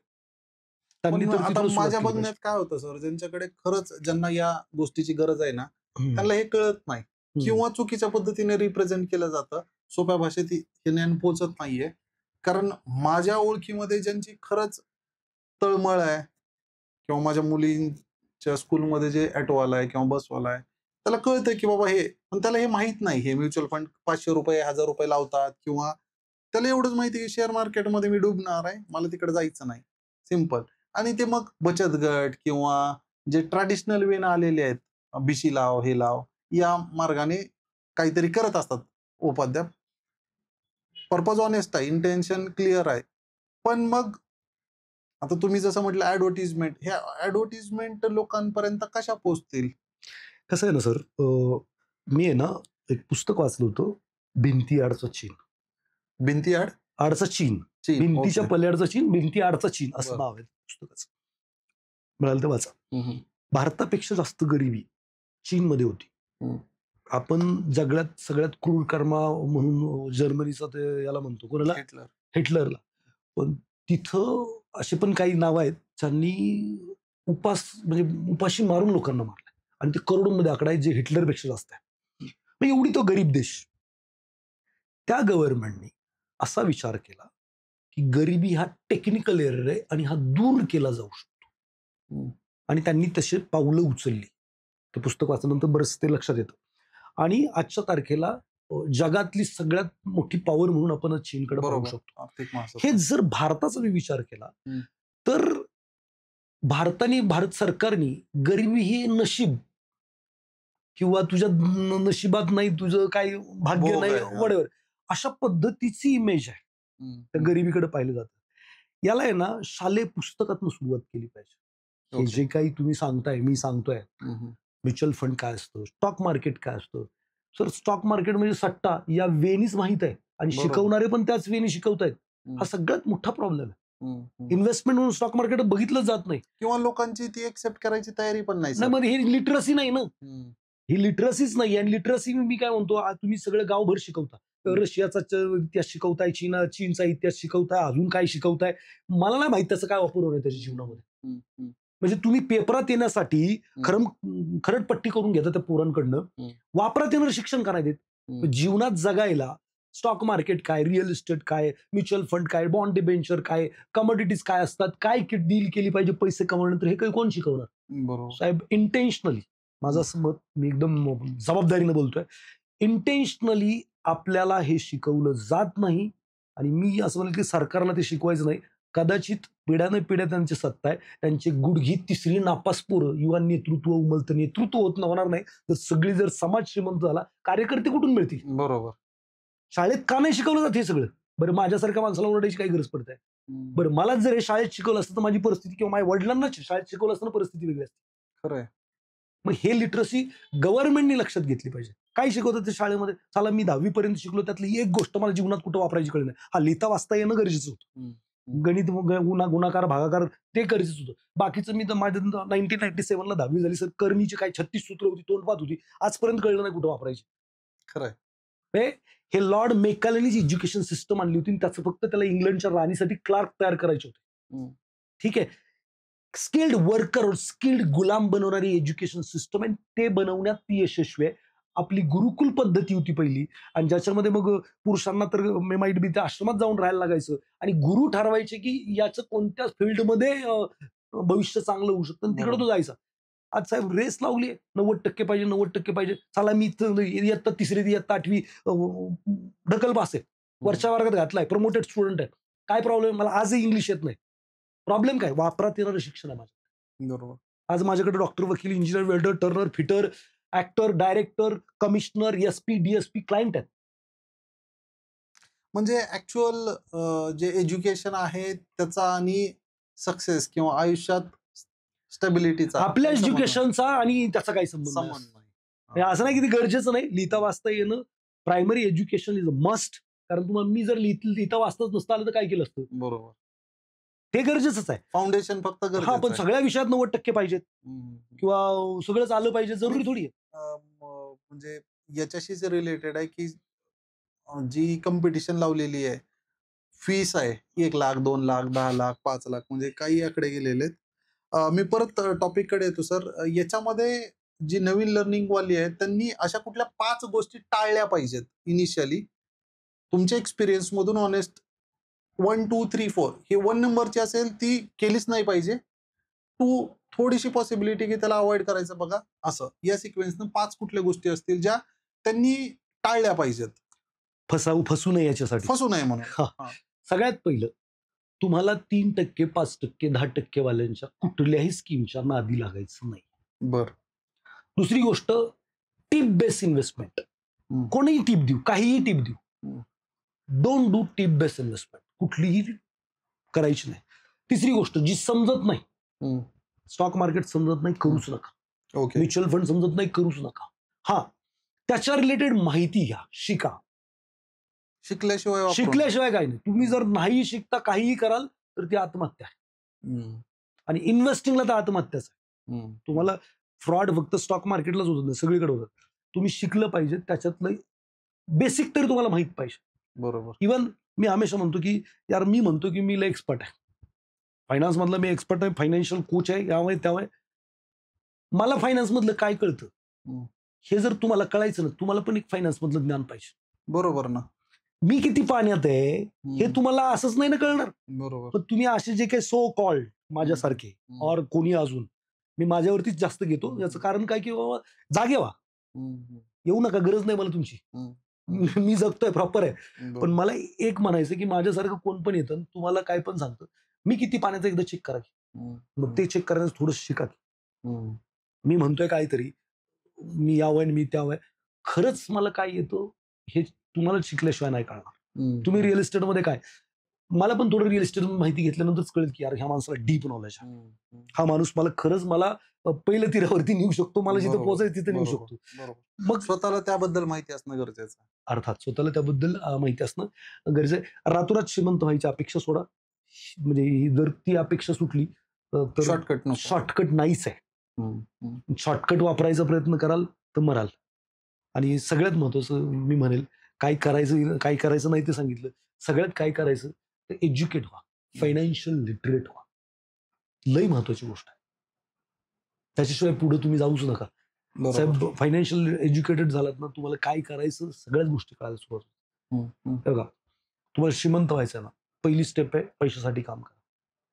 आता माझ्या बघण्यात काय होतं सर, ज्यांच्याकडे खरंच ज्यांना या गोष्टीची गरज आहे ना, त्यांना हे कळत नाही किंवा चुकीच्या पद्धतीने रिप्रेझेंट केलं जातं, सोप्या भाषेत हे ज्ञान पोहोचत नाहीये. कारण माझ्या ओळखीमध्ये ज्यांची खरंच तळमळ आहे, किंवा माझ्या मुलींच्या स्कूलमध्ये जे ऑटोवाला आहे किंवा बसवाला आहे, त्याला कळतंय की बाबा हे, पण त्याला हे माहित नाही, हे म्युच्युअल फंड 500 रुपये 1000 रुपये लावतात, किंवा त्याला एवढंच माहिती की शेअर मार्केटमध्ये मी डुबणार आहे, मला तिकडे जायचं नाही, सिम्पल. आणि ते मग बचत गट किंवा जे ट्रॅडिशनल वेन आलेले आहेत, BC लाव, हे लाव, या मार्गाने काहीतरी करत असतात उपाध्याय. पर्पज ऑनेस्ट आहे, इंटेन्शन क्लिअर आहे, पण मग आता तुम्ही जसं म्हटलं ऍडव्हर्टिजमेंट, ह्या ऍडव्हर्टिजमेंट लोकांपर्यंत कशा पोहोचतील? कसं आहे ना सर, मी आहे ना एक पुस्तक वाचलं होतं, भिंती आडचा चीन. भिंती आडचा चीन, भिंतीच्या पल्याडचा चीन, भिंती आडचा चीन असं नाव आहे पुस्तकाचं. मिळालं तर वाचा. भारतापेक्षा जास्त गरिबी चीनमध्ये होती आपण जगात सगळ्यात क्रूर कर्मा म्हणून जर्मनीचा ते याला म्हणतो, कोणाला? हिटलर. हिटलरला. पण तिथं असे पण काही नाव आहेत ज्यांनी म्हणजे उपाशी मारून लोकांना मारलं आणि ते करोडोंमध्ये आकडा आहे, जे हिटलरपेक्षा जास्त आहे. म्हणजे एवढी तो गरीब देश. त्या गव्हर्नमेंटने असा विचार केला की गरिबी हा टेक्निकल एरर आहे आणि हा दूर केला जाऊ शकतो. आणि त्यांनी तसे पावलं उचलली. ते पुस्तक वाचल्यानंतर बरंच ते लक्षात येतं. आणि आजच्या तारखेला जगातली सगळ्यात मोठी पॉवर म्हणून आपण चीनकडे पाहू शकतो. आर्थिक महासत्ता. हे जर भारताचा मी विचार केला तर भारत सरकारने गरिबी ही नशीब किंवा तुझ्या नशिबात नाही, तुझं काही भाग्य नाही, वडेवर, अशा पद्धतीची इमेज आहे त्या गरिबीकडे पाहिलं जातं. याला आहे ना शालेय पुस्तकातून सुरुवात केली पाहिजे. हे जे काही तुम्ही सांगताय, मी सांगतोय, म्युच्युअल फंड काय असतं, स्टॉक मार्केट काय असतं. सर, स्टॉक मार्केट म्हणजे सट्टा या वेनीच माहित आहे आणि शिकवणारे पण त्याच वेनी शिकवतायत. हा सगळ्यात मोठा प्रॉब्लेम आहे. इन्व्हेस्टमेंट म्हणून स्टॉक मार्केट बघितलं जात नाही किंवा लोकांची ती एक्सेप्ट करायची तयारी पण नाही. मध्ये ही लिटरसी नाही ना, ही लिटरसीच नाही. आणि लिटरसी मी काय म्हणतो, तुम्ही सगळं गावभर शिकवता, रशियाचा इतिहास शिकवताय, चीनचा इतिहास शिकवताय, अजून काय शिकवताय, मला नाही माहित त्याचा काय वापर होणार त्याच्या जीवनामध्ये. म्हणजे तुम्ही पेपरात येण्यासाठी खरडपट्टी करून घेता त्या पोरांकडनं, वापरात येणारं शिक्षण करायचं. जीवनात जगायला स्टॉक मार्केट काय, रिअल इस्टेट काय, म्युच्युअल फंड काय, बॉन्ड डिबेंचर काय, कमोडिटीज काय असतात, काय डील केली पाहिजे पैसे कमवण्यानंतर, हे काही कोण शिकवणार? बरोबर साहेब, इंटेन्शनली, माझं असं मत, मी एकदम जबाबदारीनं बोलतोय, इंटेन्शनली आपल्याला हे शिकवलं जात नाही. आणि मी असं म्हणेल की सरकारला ते शिकवायचं नाही. कदाचित पिढ्यानं पिढ्या त्यांची सत्ता आहे, त्यांचे गुडघी तिसरी नापास पोरं, युवा नेतृत्व उमलतं, नेतृत्व होणार नाही तर सगळी जर समाज श्रीमंत झाला, कार्यकर्ते कुठून मिळतील? बरोबर. शाळेत का नाही शिकवलं जात हे सगळं? बरं, माझ्यासारख्या माणसाला ओरडायची काही गरज पडत आहे? बरं, मलाच जर हे शाळेत शिकवलं असतं तर माझी परिस्थिती, किंवा माझ्या वडिलांना शाळेत शिकवलं असताना परिस्थिती वेगळी असते. खरंय. मग हे लिटरसी गव्हर्नमेंटने लक्षात घेतली पाहिजे. काय शिकवतात ते शाळेमध्ये? चला, मी 10वी पर्यंत शिकलो, त्यातली एक गोष्ट मला जीवनात कुठं वापरायची कळली नाही. हा, लिहिता वाचता येणं गरजेचं होतं. गणित, गुणाकार, भागाकार ते गरजेचं होतं. बाकीचं मी तर माझ्या 1997ला 10वी झाली सर, करणीची काय 36 सूत्र होती, तोंडपाठ होती, आजपर्यंत कळलं नाही कुठं वापरायची. खरंय. हे लॉर्ड मेकॅलेनी एज्युकेशन सिस्टम आणली होती, त्याचं फक्त त्याला इंग्लंडच्या राणीसाठी क्लार्क तयार करायचे होते. ठीक आहे, स्किल्ड वर्कर, स्किल्ड गुलाम बनवणारी एज्युकेशन सिस्टम आहे, ते बनवण्यात ती यशस्वी आहे. आपली गुरुकुल पद्धती होती पहिली, आणि ज्याच्यामध्ये मग पुरुषांना तर माईट बी त्या आश्रमात जाऊन राहायला लागायचं, आणि गुरु ठरवायचे की याचं कोणत्या फील्डमध्ये भविष्य चांगलं होऊ शकतं, तिकडे तो जायचा. आज साहेब रेस लावली, 90% पाहिजे, 90% पाहिजे. चला, मी इयत्ता तिसरी, इयत्ता 8वी ढकल पास आहे, वरच्या वर्गात घातलाय, प्रमोटेड स्टुडंट आहे. काय प्रॉब्लेम? मला आजही इंग्लिश येत नाही. प्रॉब्लेम काय? वापरात येणारं शिक्षण आहे माझं. बरोबर. आज माझ्याकडे डॉक्टर, वकील, engineer, welder, Turner, fitter, actor, director, commissioner, SP, DSP client आहेत. म्हणजे ऍक्च्युअल जे एज्युकेशन आहे त्याचा आणि सक्सेस किंवा आयुष्यात स्टेबिलिटीचा, आपल्या एज्युकेशनचा आणि त्याचा काही संबंध नाही. असं नाही की ते गरजेचं नाही. लिहिता वाचता येणं, primary education is a must. कारण तुम्हाला, मी जर लिहिता वाचताच नसतं आलं तर काय केलं असतं? बरोबर. ते गरजेचंच आहे. फाउंडेशन फक्त गरजेचं हा, पण आहे. सगळ्या विषयात 90% पाहिजेत किंवा सगळंच आलं पाहिजे जरुरी थोडी आहे. म्हणजे याच्याशीच रिलेटेड आहे की जी कॉम्पिटिशन लावलेली आहे, फीस आहे 1 लाख, 2 लाख, 10 लाख, 5 लाख, म्हणजे काही आकडे गेलेले आहेत. मी परत टॉपिक कडे येतो सर. याच्यामध्ये जी नवीन लर्निंग वाली आहे त्यांनी अशा कुठल्या 5 गोष्टी टाळल्या पाहिजेत इनिशियली, तुमच्या एक्सपिरियन्स मधून ऑनेस्ट? 1, 2, 3, 4 हे 1 नंबरची असेल ती केलीच नाही पाहिजे, 2 थोडीशी पॉसिबिलिटी की त्याला अवॉइड करायचं बघा, असं या सिक्वेन्सनं 5 कुठल्या गोष्टी असतील ज्या त्यांनी टाळल्या पाहिजेत? फसू नये याच्यासाठी, फसू नये म्हणून. सगळ्यात पहिलं, तुम्हाला 3%, 5%, 10% वाल्यांच्या कुठल्याही स्कीमच्या नादी लागायचं नाही. बरं. दुसरी गोष्ट, टिप बेस इन्व्हेस्टमेंट. कोणीही टिप देऊ, काहीही टिप देऊ, don't do tip base investment, कुठलीही करायची नाही. तिसरी गोष्ट, जी समजत नाही, स्टॉक मार्केट समजत नाही, करूच नका. म्युच्युअल फंड समजत नाही, करूच नका. हा, त्याच्या रिलेटेड माहिती घ्या, शिका. शिकल्याशिवाय काही नाही. तुम्ही जर नाही शिकता काहीही कराल तर ती आत्महत्या आहे. आणि इन्व्हेस्टिंगला तर आत्महत्याच आहे. तुम्हाला फ्रॉड फक्त स्टॉक मार्केटलाच होत नाही, सगळीकडे होतात. तुम्ही शिकलं पाहिजे, त्याच्यातलं बेसिक तरी तुम्हाला माहित पाहिजे. बरोबर. इवन मी हमेशा म्हणतो की यार, मी म्हणतो की मी लय एक्सपर्ट आहे, फायनान्स मधला मी एक्सपर्ट आहे, फायनान्शियल कोच आहे, यामुळे त्यामुळे मला फायनान्स मधलं काय कळतं हम्म. हे जर तुम्हाला कळायचं ना, तुम्हाला पण एक फायनान्स मधलं ज्ञान पाहिजे. बरोबर ना. मी किती पाण्यात आहे हे तुम्हाला असंच नाही ना कळणार. बरोबर. पण तुम्ही असे जे काही सो कॉल्ड माझ्यासारखे और कोणी अजून, मी माझ्यावरतीच जास्त घेतो. याचं कारण काय की बाबा जागे व्हा, येऊ नका, गरज नाही मला तुमची, मी जगतोय, प्रॉपर आहे. पण मला एक म्हणायचं की माझ्यासारखं कोण पण येतं, तुम्हाला काय पण सांगतं, मी किती पाण्याचं एकदा चेक करा की, मग ते चेक करण्याचं थोडं शिका की. मी म्हणतोय काहीतरी, मी यावं मी त्यावं, खरंच मला काय येतं हे तुम्हाला शिकल्याशिवाय नाही कळणार. तुम्ही रिअल इस्टेटमध्ये काय, मला पण थोडं रिअल इस्टेट माहिती घेतल्यानंतरच कळेल की यार ह्या माणसाला डीप नॉलेज आहे, हा माणूस मला खरंच मला पहिल्या तीरावरती नेऊ शकतो, मला जिथं पोहोचायचं तिथे नेऊ शकतो. मग स्वतःला त्याबद्दल माहिती असणं गरजेचं आहे. अर्थात स्वतःला त्याबद्दल माहिती असणं गरजेचं आहे. रातोरात श्रीमंत व्हायची अपेक्षा सोडा, म्हणजे जर ती अपेक्षा सुटली तर शॉर्टकट नाहीच आहे. शॉर्टकट वापरायचा प्रयत्न कराल तर मराल. आणि सगळ्यात महत्वाचं मी म्हणेल, काय करायचं नाही ते सांगितलं. सगळ्यात काय करायचं तर एज्युकेट व्हा, फायनान्शियल लिटरेट व्हा, लई महत्वाची गोष्ट आहे. त्याच्याशिवाय पुढे तुम्ही जाऊच नका. साहेब, फायनान्शियल एज्युकेटेड झालात ना, तुम्हाला काय करायचं सगळ्याच गोष्टी कळायला सुरुवात होते. बघा, तुम्हाला श्रीमंत व्हायचं ना, पहिली स्टेप आहे पैशासाठी काम करा.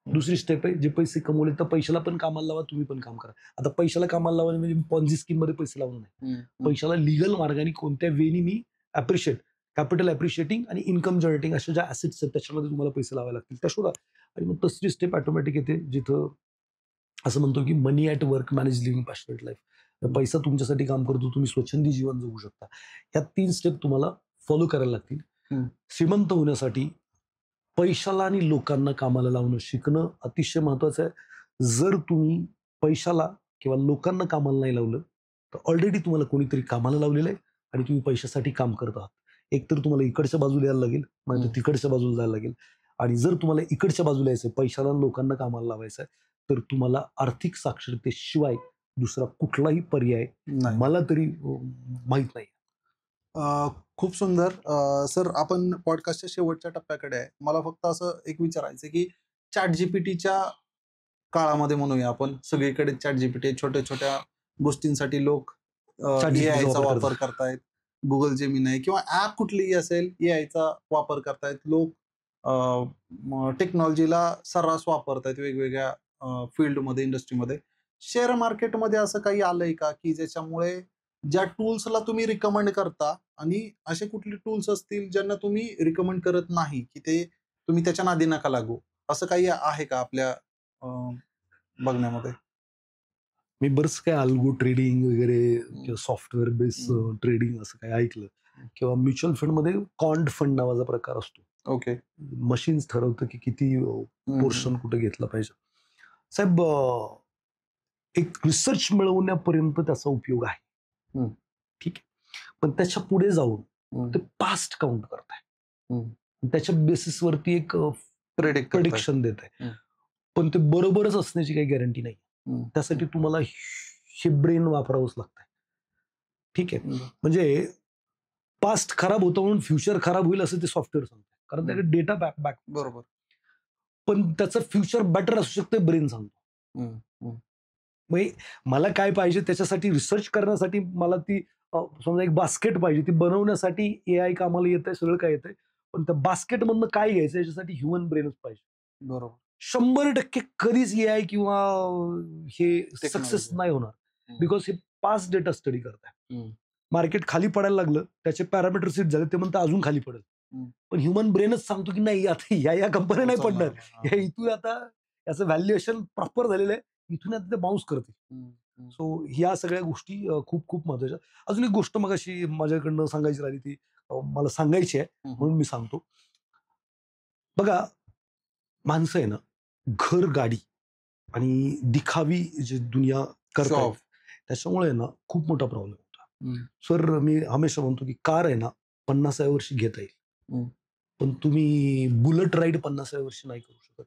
दुसरी स्टेप आहे जे पैसे कमवले तर पैशाला पण कामाला लावा, तुम्ही पण काम करा. आता पैशाला कामाला लावा म्हणजे पॉन्झी स्कीम मध्ये पैसे लावून नाही, पैशाला लिगल मार्गाने कोणत्या वेनी मी कॅपिटल अप्रिशिएटिंग आणि इन्कम जनरेटिंग अशा ज्या ऍसेट्स आहेत त्याच्यामध्ये तुम्हाला पैसे लावावे लागतील, त्या शोधा. आणि मग तिसरी स्टेप ऑटोमॅटिक येते, जिथं असं म्हणतो की money at work manage living passionate life. पैसा तुमच्यासाठी काम करतो, तुम्ही स्वच्छंदी जीवन जगू शकता. या 3 स्टेप तुम्हाला फॉलो करायला लागतील. श्रीमंत होण्यासाठी पैशाला आणि लोकांना कामाला लावणं शिकणं अतिशय महत्वाचं आहे. जर तुम्ही पैशाला किंवा लोकांना कामाला नाही लावलं तर ऑलरेडी तुम्हाला कोणीतरी कामाला लावलेलं आहे आणि तुम्ही पैशासाठी काम करत आहात. एकतर तुम्हाला इकडच्या बाजूला यायला लागेल, नाहीतर तिकडच्या बाजूला जायला लागेल. आणि जर तुम्हाला इकडच्या बाजूला यायचं, पैशाला लोकांना कामाला लावायचं आहे, तर तुम्हाला आर्थिक साक्षरतेशिवाय दुसरा कुठलाही पर्याय मला तरी माहित नाही. खूप सुंदर. सर, आपण पॉडकास्टच्या शेवटच्या टप्प्याकडे आहे. मला फक्त असं एक विचारायचं की चॅट जीपीटीच्या काळामध्ये म्हणूया आपण, सगळीकडे चॅट जीपीटी, छोट्या छोट्या गोष्टींसाठी लोक एआयचा वापर करतायत. गुगल जेमिनाय किंवा ऍप कुठलीही असेल, एआयचा वापर करतायत लोक. टेक्नॉलॉजीला सर्रास वापरतायत वेगवेगळ्या फील्डमध्ये, इंडस्ट्रीमध्ये. शेअर मार्केटमध्ये असं काही आलंय का की ज्याच्यामुळे ज्या टूल्सला तुम्ही रिकमेंड करता आणि असे कुठले टूल्स असतील ज्यांना तुम्ही रिकमेंड करत नाही की ते तुम्ही त्याच्या नादी नका लागू, असं काही आहे का आपल्या बघण्यामध्ये? मी बरंच काय अल्गो ट्रेडिंग वगैरे किंवा सॉफ्टवेअर बेस ट्रेडिंग असं काय ऐकलं. किंवा म्युच्युअल फंडमध्ये कॉन्ड फंड नावाचा प्रकार असतो. ओके. मशीन्स ठरवतं की किती पोर्शन कुठे घेतला पाहिजे. साहेब, एक रिसर्च मिळवण्यापर्यंत त्याचा उपयोग आहे, ठीक आहे. पण त्याच्या पुढे जाऊन ते पास्ट काउंट करताय, त्याच्या बेसिसवरती एक प्रेडिक्शन देत आहे. पण ते बरोबरच असण्याची काही गॅरंटी नाही. त्यासाठी तुम्हाला हे ब्रेन वापरावंच लागतंय, ठीक आहे. म्हणजे पास्ट खराब होतं म्हणून फ्युचर खराब होईल असं ते सॉफ्टवेअर सांगतं, कारण त्याकडे डेटा बॅक. बरोबर. पण त्याचं फ्युचर बेटर असू शकतं, ब्रेन सांगतो. मग मला काय पाहिजे त्याच्यासाठी रिसर्च करण्यासाठी मला ती समजा एक बास्केट पाहिजे, ती बनवण्यासाठी एआय कामाला येत आहे, सगळं काय येतंय. पण त्या बास्केटमधनं काय घ्यायचं याच्यासाठी ह्युमन ब्रेनच पाहिजे. बरोबर. 100% कधीच एआय किंवा हे सक्सेस नाही होणार, बिकॉज हे पास्ट डेटा स्टडी करताय. मार्केट खाली पडायला लागलं, त्याचे पॅरामीटर सेट झाले, ते म्हणतात अजून खाली पडेल. पण ह्युमन ब्रेनच सांगतो की नाही, आता या कंपन्या नाही पडणार, इथून आता याचं व्हॅल्युएशन प्रॉपर झालेलं आहे, इथून आता ते बाउन्स करते. सो ह्या सगळ्या गोष्टी खूप खूप महत्वाच्या. अजून एक गोष्ट मग अशी माझ्याकडनं सांगायची राहिली, ती मला सांगायची आहे म्हणून मी सांगतो. बघा, माणसं आहे ना, घर, गाडी आणि दिखावी जे दुनिया करतात, त्याच्यामुळे ना खूप मोठा प्रॉब्लेम होता. सर, मी हमेशा म्हणतो की कार आहे ना 50व्या वर्षी घेता येईल, पण तुम्ही बुलेट राईड 50व्या वर्षी नाही करू शकत.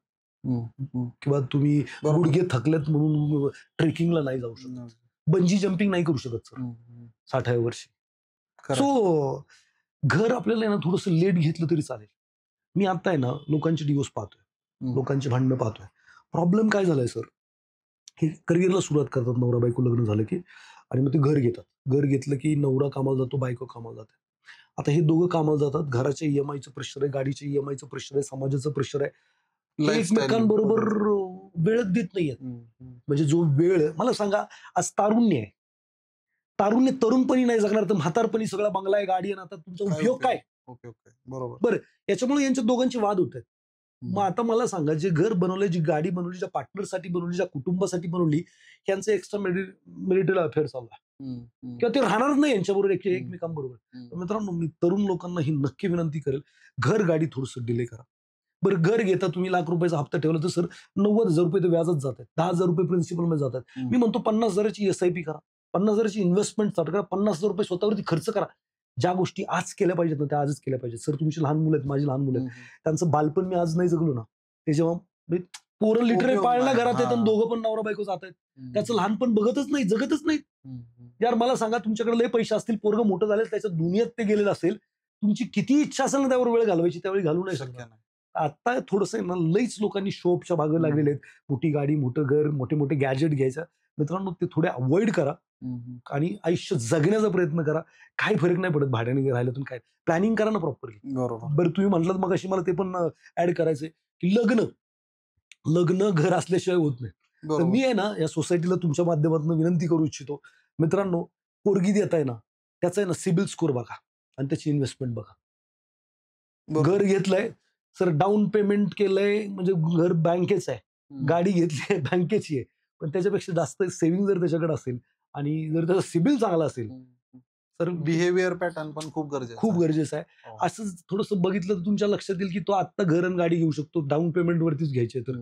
किंवा तुम्ही गुडघे थकलेत म्हणून ट्रेकिंगला नाही जाऊ शकत, बंजी जम्पिंग नाही करू शकत. सर, 60व्या वर्षी. खरं. सो घर आपल्याला आहे ना थोडंसं लेट घेतलं तरी चालेल. मी आता आहे ना लोकांचे डिवोर्स पाहतोय, हम्म. लोकांची भांडणं पाहतोय. प्रॉब्लेम काय झालाय सर, हे करिअरला सुरुवात करतात नवरा बायको लग्न झालं की, आणि मग ते घर घेतात. घर घेतलं की नवरा कामाला जातो, बायको कामाला जाते. आता हे दोघं कामाला जातात, घराच्या EMIचं प्रेशर आहे, गाडीच्या EMIचं प्रेशर आहे, समाजाचं प्रेशर आहे. ते Lifestyle एकमेकांबरोबर वेळच देत नाहीयेत. म्हणजे जो वेळ, मला सांगा, आज तारुण्य आहे, तारुण्य तरुणपणी नाही जगणार तर म्हातारपणी सगळा बंगला आहे, गाडी आहे, आता तुमचा काय उपयोग उपयोग? काय? ओके बरोबर. याच्यामुळे यांच्या दोघांचे वाद होत आहेत. मग आता मला सांगा, जे घर बनवलंय, जी गाडी बनवली, ज्या पार्टनरसाठी बनवली, ज्या कुटुंबासाठी बनवली, यांचं एक्स्ट्रा मेरिटल अफेअर चालू आहे किंवा ते राहणारच नाही यांच्याबरोबर एकमेकांबरोबर. मित्रांनो, मी तरुण लोकांना ही नक्की विनंती करेल, घर गाडी थोडंसं डिले करा. बरं, घर घेता तुम्ही ₹1,00,000 हप्ता ठेवला तर सर ₹90,000 तर व्याजच जात आहेत, ₹10,000 प्रिन्सिपल मध्ये जातात. मी म्हणतो 50,000ची SIP करा, 50,000ची इन्व्हेस्टमेंट स्टार्ट करा, ₹50,000 स्वतःवरती खर्च करा. ज्या गोष्टी आज केल्या पाहिजेत ना त्या आजच केल्या पाहिजेत. सर, तुमची लहान मुलं आहेत, माझी लहान मुलं आहेत, त्यांचं बालपण मी आज नाही जगलो ना, ते जेव्हा पोरं लिटरे उपयोग पाळल्या नाही. घरात आहेत आणि हा. दोघं पण नवरा बायको जात आहेत, त्याचं लहानपण बघतच नाही, जगतच नाही. यार मला सांगा, तुमच्याकडे लय पैसे असतील, पोरगं मोठं झालं, त्याच्या दुनियेत ते गेलेलं असेल, तुमची किती इच्छा असेल ना त्यावर वेळ घालवायची, त्यावेळी घालू नाही शकत. आता थोडंसं ना लईच लोकांनी शोपच्या भागं लागलेले आहेत, मोठी गाडी, मोठं घर, मोठे मोठे गॅजेट घ्यायचं. मित्रांनो, ते थोडे अवॉइड करा आणि आयुष्य जगण्याचा प्रयत्न करा. काही फरक नाही पडत भाड्याने राहिल्यातून, काय प्लॅनिंग करा ना प्रॉपरली. बरोबर. बरं, तुम्ही म्हटलं मग अशी मला ते पण ऍड करायचंय की लग्न घर असल्याशिवाय होत नाही. तर बरोबर. मी आहे ना या सोसायटीला तुमच्या माध्यमातून विनंती करू इच्छितो, मित्रांनो, पोरगी देत आहे ना त्याचा आहे ना सिबिल स्कोर बघा आणि त्याची इन्व्हेस्टमेंट बघा. बरोबर. घर घेतलंय सर, डाऊन पेमेंट केलंय, म्हणजे घर बँकेचं आहे, गाडी घेतली बँकेची आहे, पण त्याच्यापेक्षा जास्त सेव्हिंग जर त्याच्याकडे असेल आणि जर त्याचा सिबिल चांगला असेल तर बिहेवियर पॅटर्न पण खूप गरजेचं आहे. हो. असं थोडंसं बघितलं तर तुमच्या लक्षात येईल की तो आता घर आणि गाडी घेऊ शकतो, डाऊन पेमेंट वरतीच घ्यायचे. तर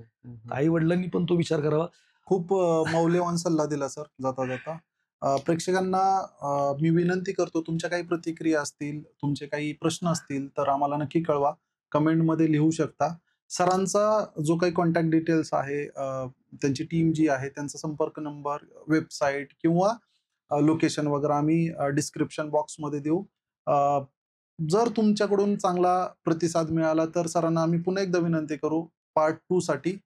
आई वडिलांनी पण तो विचार करावा. खूप मौल्यवान सल्ला दिला सर जाता जाता. प्रेक्षकांना मी विनंती करतो, तुमच्या काही प्रतिक्रिया असतील, तुमचे काही प्रश्न असतील तर आम्हाला नक्की कळवा, कमेंटमध्ये लिहू शकता. सरांचा जो काही कॉन्टॅक्ट डिटेल्स आहे, त्यांची टीम जी आहे, त्यांचा संपर्क नंबर, वेबसाईट किंवा लोकेशन वगैरे आम्ही डिस्क्रिप्शन बॉक्समध्ये देऊ. जर तुमच्याकडून चांगला प्रतिसाद मिळाला तर सरांना आम्ही पुन्हा एकदा विनंती करू पार्ट 2 साठी.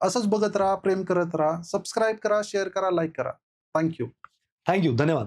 असंच बघत राहा, प्रेम करत राहा, सबस्क्राईब करा, शेअर करा, लाईक करा. थँक्यू. धन्यवाद.